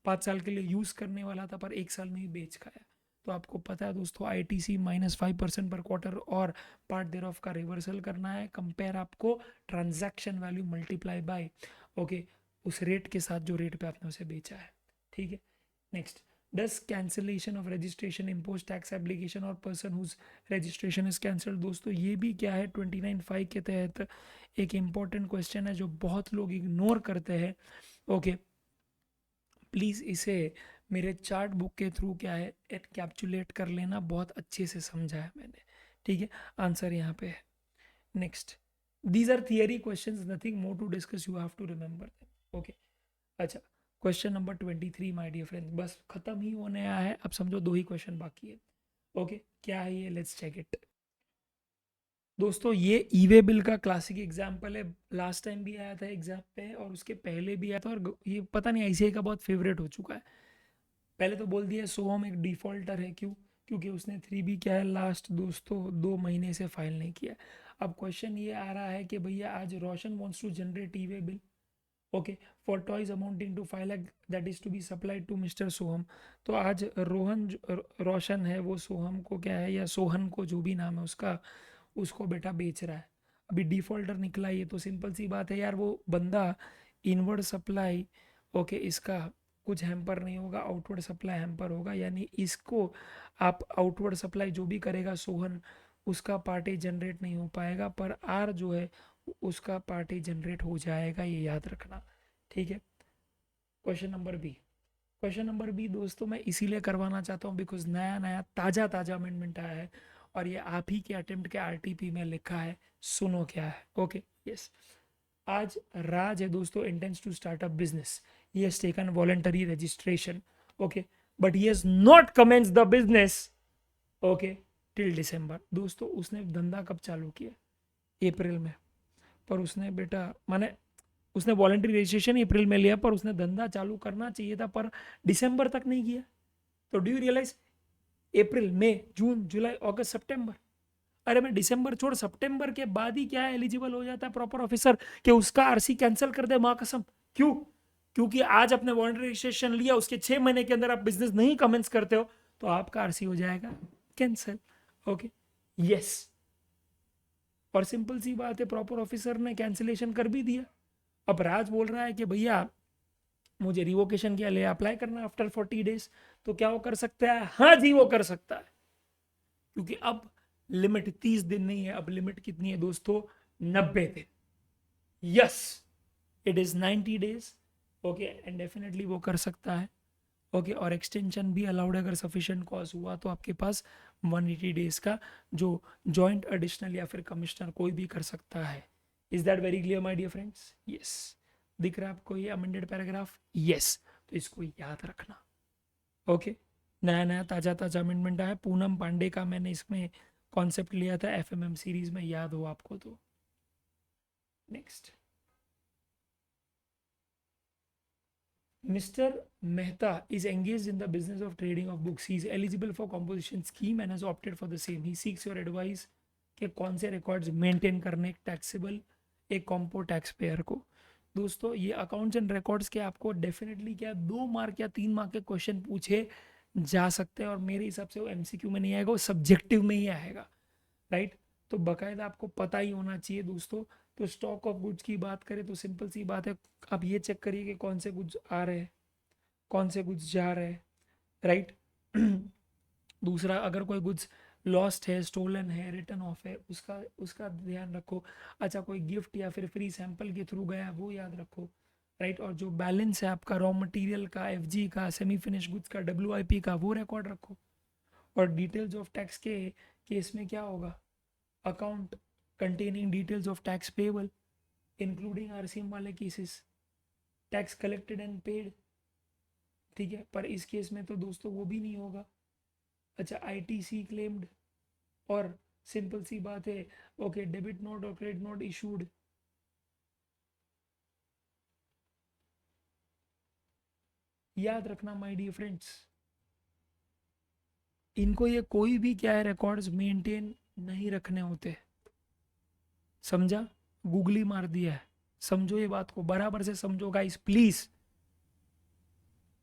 5 साल के लिए यूज़ करने वाला था, पर 1 साल में ही बेच खाया। तो आपको पता है दोस्तों ITC -5% पर क्वार्टर और पार्ट देयर ऑफ का रिवर्सल करना है, कंपेयर आपको transaction value multiply by okay, उस रेट के साथ जो रेट पे आपने उसे बेचा है, ठीक है। Next, does cancellation of registration impose tax application or person whose registration is cancelled. दोस्तों ये भी क्या है, 29(5) के तहत एक इम्पॉर्टेंट क्वेश्चन है जो बहुत लोग इग्नोर करते हैं। ओके, प्लीज़ इसे मेरे चार्ट बुक के थ्रू क्या है एनकैप्सुलेट कर लेना, बहुत अच्छे से समझा है मैंने, ठीक है। आंसर यहाँ पे है। Next, these are theory questions, nothing more to discuss, you have to remember them. Okay, अच्छा, question number 23 my dear friends, बस खत्म ही होने आया है, अब समझो 2 ही क्वेश्चन बाकी है। ओके, क्या है ये, लेट्स चेक इट। दोस्तों ये ई वे बिल का क्लासिक एग्जाम्पल है, लास्ट टाइम भी आया था एग्जाम पे और उसके पहले भी आया था, और ये पता नहीं ICAI का बहुत फेवरेट हो चुका है। पहले तो बोल दिया सोहम एक डिफॉल्टर है, क्यों, क्योंकि उसने 3B क्या है लास्ट दोस्तों 2 महीने से फाइल नहीं किया। अब क्वेश्चन ये आ रहा है कि भैया आज Roshan wants to generate e way bill, okay, for toys amounting to 5 lakh that is to be supplied to Mister Soham. तो आज रोशन है वो सोहम को क्या है, या सोहन को, जो भी नाम है उसका, उसको बेटा बेच रहा है। अभी डिफॉल्टर निकला, ये तो सिंपल सी बात है यार, वो बंदा इनवर्ड सप्लाई, ओके, इसका कुछ हैम्पर नहीं होगा, आउटवर्ड सप्लाई हैम्पर होगा, यानी इसको आप आउटवर्ड सप्लाई जो भी करेगा सोहन, उसका पार्टी जनरेट नहीं हो पाएगा, पर आर जो है उसका पार्टी जनरेट हो जाएगा, ये याद रखना, ठीक है। Question number B, question number B दोस्तों मैं इसीलिए करवाना चाहता हूँ बिकॉज नया नया ताज़ा ताज़ा अमेंडमेंट आया है और ये आप ही के अटेम्प्ट के RTP में लिखा है, सुनो क्या है। ओके, यस, आज राज है दोस्तों, intends to start up business, he has taken voluntary registration, okay, but he has not commenced the business, okay, till December। दोस्तों उसने धंधा कब चालू किया, अप्रैल में, पर उसने बेटा माने उसने वॉलंटरी रजिस्ट्रेशन अप्रैल में लिया, पर उसने धंधा चालू करना चाहिए था, पर दिसंबर तक नहीं किया। तो डू यू रियलाइज, अप्रैल, मई, जून, जुलाई, अगस्त, सितंबर, अरे मैं दिसंबर छोड़, सितंबर के बाद ही क्या एलिजिबल हो जाता है प्रॉपर ऑफिसर कि उसका RC कैंसिल कर दे, माँ कसम। क्यों, क्योंकि आज अपने वॉलंटरी रजिस्ट्रेशन लिया, उसके 6 महीने के अंदर आप बिजनेस नहीं कमेंस करते हो तो आपका RC हो जाएगा कैंसिल। ओके, यस, और सिंपल सी बात है, प्रॉपर ऑफिसर ने कैंसिलेशन कर भी दिया। अब राज बोल रहा है कि भैया मुझे रिवोकेशन के लिए अप्लाई करना आफ्टर 40 डेज, तो क्या वो कर सकता है, हाँ जी वो कर सकता है, क्योंकि अब लिमिट 30 दिन नहीं है, अब लिमिट कितनी है दोस्तों, 90 दिन। Yes, it is 90 days, okay, and definitely वो कर सकता है। ओके, और एक्सटेंशन भी अलाउड है, अगर सफिशिएंट कॉज हुआ तो आपके पास 180 डेज का जो जॉइंट एडिशनल या फिर कमिश्नर कोई भी कर सकता है। Is that very clear my dear friends? Yes, दिख रहा है आपको ये अमेंडेड पैराग्राफ? यस, तो इसको याद रखना। ओके, नया नया ताज़ा ताज़ा अमेंडमेंट आया, पूनम पांडे का मैंने इसमें कॉन्सेप्ट लिया था FMM सीरीज में, याद हो आपको तो। Next, Mr. Mehta is engaged in the business of trading of books. He is eligible for composition scheme and has opted for the same. He seeks your advice कि कौन से रिकॉर्ड्स मेंटेन करने taxable एक compo tax pair को। दोस्तों ये accounts and records के आपको डेफिनेटली क्या 2 मार्क या 3 मार्क के क्वेश्चन पूछे जा सकते हैं, और मेरे हिसाब से वो MCQ में नहीं आएगा, वो सब्जेक्टिव में ही आएगा, राइट। तो बाकायदा आपको पता ही होना चाहिए दोस्तों। तो स्टॉक ऑफ गुड्स की बात करें तो सिंपल सी बात है, आप ये चेक करिए कि कौन से गुड्स आ रहे हैं, कौन से गुड्स जा रहे हैं, राइट। दूसरा, अगर कोई गुड्स लॉस्ट है, स्टोलन है, रिटर्न ऑफ है, उसका उसका ध्यान रखो। अच्छा, कोई गिफ्ट या फिर फ्री सैंपल के थ्रू गया वो याद रखो, राइट। और जो बैलेंस है आपका रॉ मटेरियल का, FG का, सेमी फिनिश गुड्स का, WIP का, वो रिकॉर्ड रखो। और डिटेल्स ऑफ टैक्स के केस में क्या होगा, account containing details of tax payable including RCM वाले cases, tax collected and paid, ठीक है। पर इस केस में तो दोस्तों वो भी नहीं होगा। अच्छा, ITC क्लेम्ड, और सिंपल सी बात है, ओके, डेबिट नोट और क्रेडिट नोट इशूड, याद रखना माय डियर फ्रेंड्स। इनको ये कोई भी क्या है रिकॉर्ड्स मेंटेन नहीं रखने होते, समझा, गूगली मार दिया है, समझो ये बात को बराबर से समझो guys please.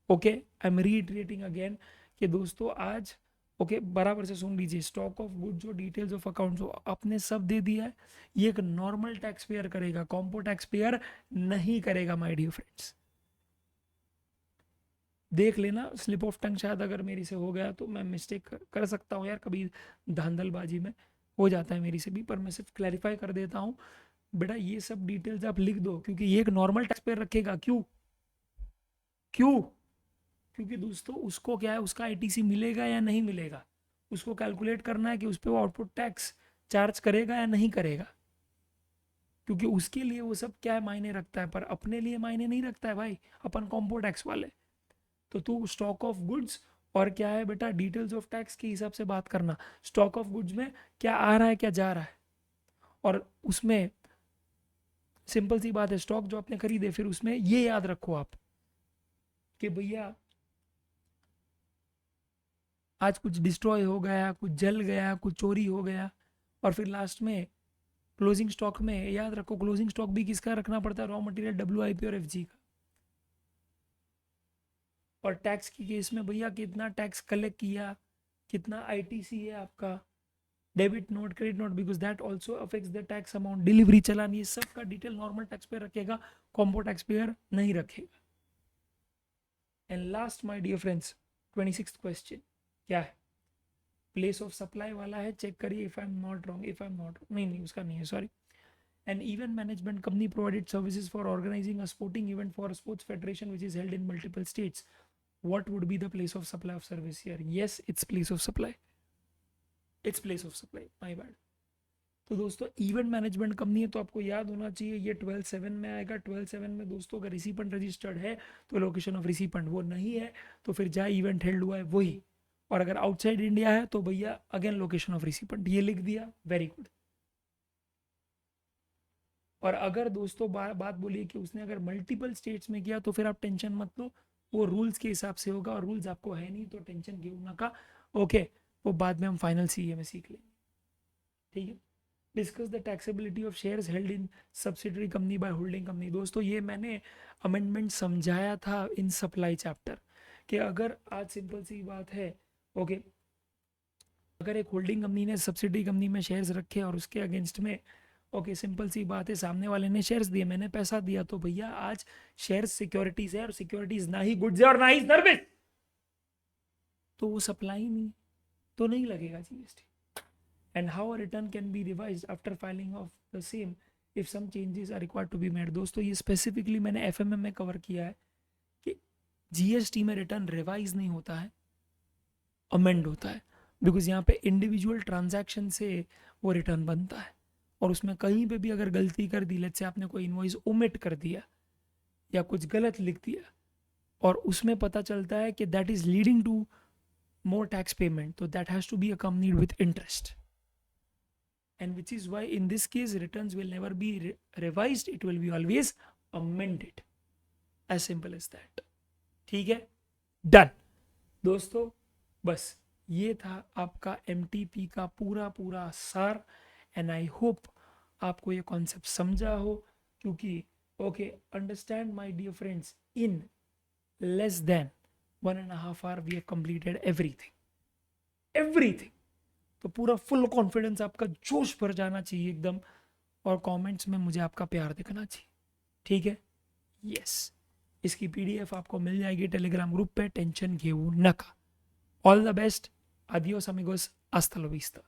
Okay, I am reiterating again कि दोस्तों आज ओके बराबर से सुन लीजिए, स्टॉक ऑफ गुड्स और डिटेल्स ऑफ अकाउंट जो आपने सब दे दिया है, ये एक नॉर्मल टैक्स पेयर करेगा, कॉम्पो टैक्स पेयर नहीं करेगा माय डियर फ्रेंड्स। देख लेना, स्लिप ऑफ टंग शायद अगर मेरी से हो गया तो मैं मिस्टेक कर सकता हूँ यार, कभी धांधलबाजी में हो जाता है मेरी से भी, पर मैं सिर्फ क्लैरिफाई कर देता हूँ बेटा, ये सब डिटेल्स आप लिख दो, क्योंकि ये एक नॉर्मल टैक्स पेयर रखेगा। क्यों क्यों? क्योंकि दोस्तों उसको क्या है, उसका आईटीसी मिलेगा या नहीं मिलेगा, उसको कैलकुलेट करना है कि उस पर वो आउटपुट टैक्स चार्ज करेगा या नहीं करेगा, क्योंकि उसके लिए वो सब क्या है मायने रखता है, पर अपने लिए मायने नहीं रखता है भाई, अपन कॉम्पो टैक्स वाले। तो तू स्टॉक ऑफ गुड्स और क्या है बेटा, डिटेल्स ऑफ टैक्स के हिसाब से बात करना। स्टॉक ऑफ गुड्स में क्या आ रहा है क्या जा रहा है, और उसमें सिंपल सी बात है, स्टॉक जो आपने खरीदे फिर उसमें ये याद रखो आप कि भैया आज कुछ डिस्ट्रॉय हो गया, कुछ जल गया, कुछ चोरी हो गया, और फिर लास्ट में क्लोजिंग स्टॉक में याद रखो, क्लोजिंग स्टॉक भी किसका रखना पड़ता है, रॉ मटेरियल WIP और FG का। और टैक्स की केस में भैया कितना टैक्स कलेक्ट किया, कितना ITC है आपका, debit note, credit note, because that also affects the tax amount, delivery challan, ये सब का डिटेल नॉर्मल टैक्स पेयर रखेगा, कॉम्पो टैक्स पेयर नहीं रखेगा। And last my dear friends, 26th question क्या है, प्लेस ऑफ सप्लाई वाला है, चेक करिए, if I am not wrong, if I am not, नहीं उसका नहीं है, sorry. An event management company provided services for organizing a sporting event for a sports federation which is held in multiple states. What would be the place of supply of service here? Yes, it's place of supply. It's place of supply. My bad. तो दोस्तों event management company है तो आपको याद होना चाहिए ये 12(7) में आएगा। 12(7) में दोस्तों अगर रिसिपेंट रजिस्टर्ड है तो लोकेशन ऑफ रिसिपेंट, वो नहीं है तो फिर जहाँ इवेंट हेल्ड हुआ है वही, और अगर आउटसाइड इंडिया है तो भैया अगेन लोकेशन ऑफ रिसिपेंट, ये लिख दिया, वेरी गुड। और अगर दोस्तों बात बोलिए कि उसने अगर मल्टीपल स्टेट्स में किया तो फिर आप टेंशन मत लो, वो रूल्स के हिसाब से होगा, और रूल्स आपको है नहीं तो टेंशन क्यों ना का। ओके, वो बाद में हम फाइनल CA में सीख लेंगे, ठीक है। Discuss the taxability of shares held in subsidiary company by holding company. दोस्तों ये मैंने अमेंडमेंट समझाया था इन सप्लाई चैप्टर, कि अगर आज सिंपल सी बात है, ओके, अगर एक होल्डिंग कंपनी ने सब्सिडरी कंपनी में शेयर्स रखे और उसके अगेंस्ट में, ओके सिंपल सी बात है, सामने वाले ने शेयर्स दिए, मैंने पैसा दिया, तो भैया आज शेयर्स सिक्योरिटीज है, और सिक्योरिटीज ना ही गुड्स है और ना ही सर्विस, तो वो सप्लाई नहीं, तो नहीं लगेगा GST। And how a return can be revised after filing of the same if some changes are required to be made. दोस्तों ये स्पेसिफिकली मैंने FMM में कवर किया है कि GST में रिटर्न रिवाइज नहीं होता है, अमेंड होता है, बिकॉज यहाँ पे इंडिविजुअल ट्रांजैक्शन से वो रिटर्न बनता है, और उसमें कहीं पे भी अगर गलती कर दी, लेट्स से आपने कोई इनवॉइस ओमिट कर दिया या कुछ गलत लिख दिया, और उसमें पता चलता है कि that is leading to more tax payment, तो that has to be accompanied with interest, and which is why in this case returns will never be revised, it will be always amended, as simple as that. ठीक है, done दोस्तों, बस ये था आपका MTP का पूरा सार, एंड आई होप आपको ये कॉन्सेप्ट समझा हो, क्योंकि okay understand my dear friends, in less than 1.5 hour we have completed everything. तो पूरा फुल कॉन्फिडेंस आपका जोश भर जाना चाहिए एकदम, और कमेंट्स में मुझे आपका प्यार दिखना चाहिए, ठीक है। यस, इसकी PDF आपको मिल जाएगी टेलीग्राम ग्रुप पे, टेंशन घेऊ नका। All the best, adios amigos, hasta la vista।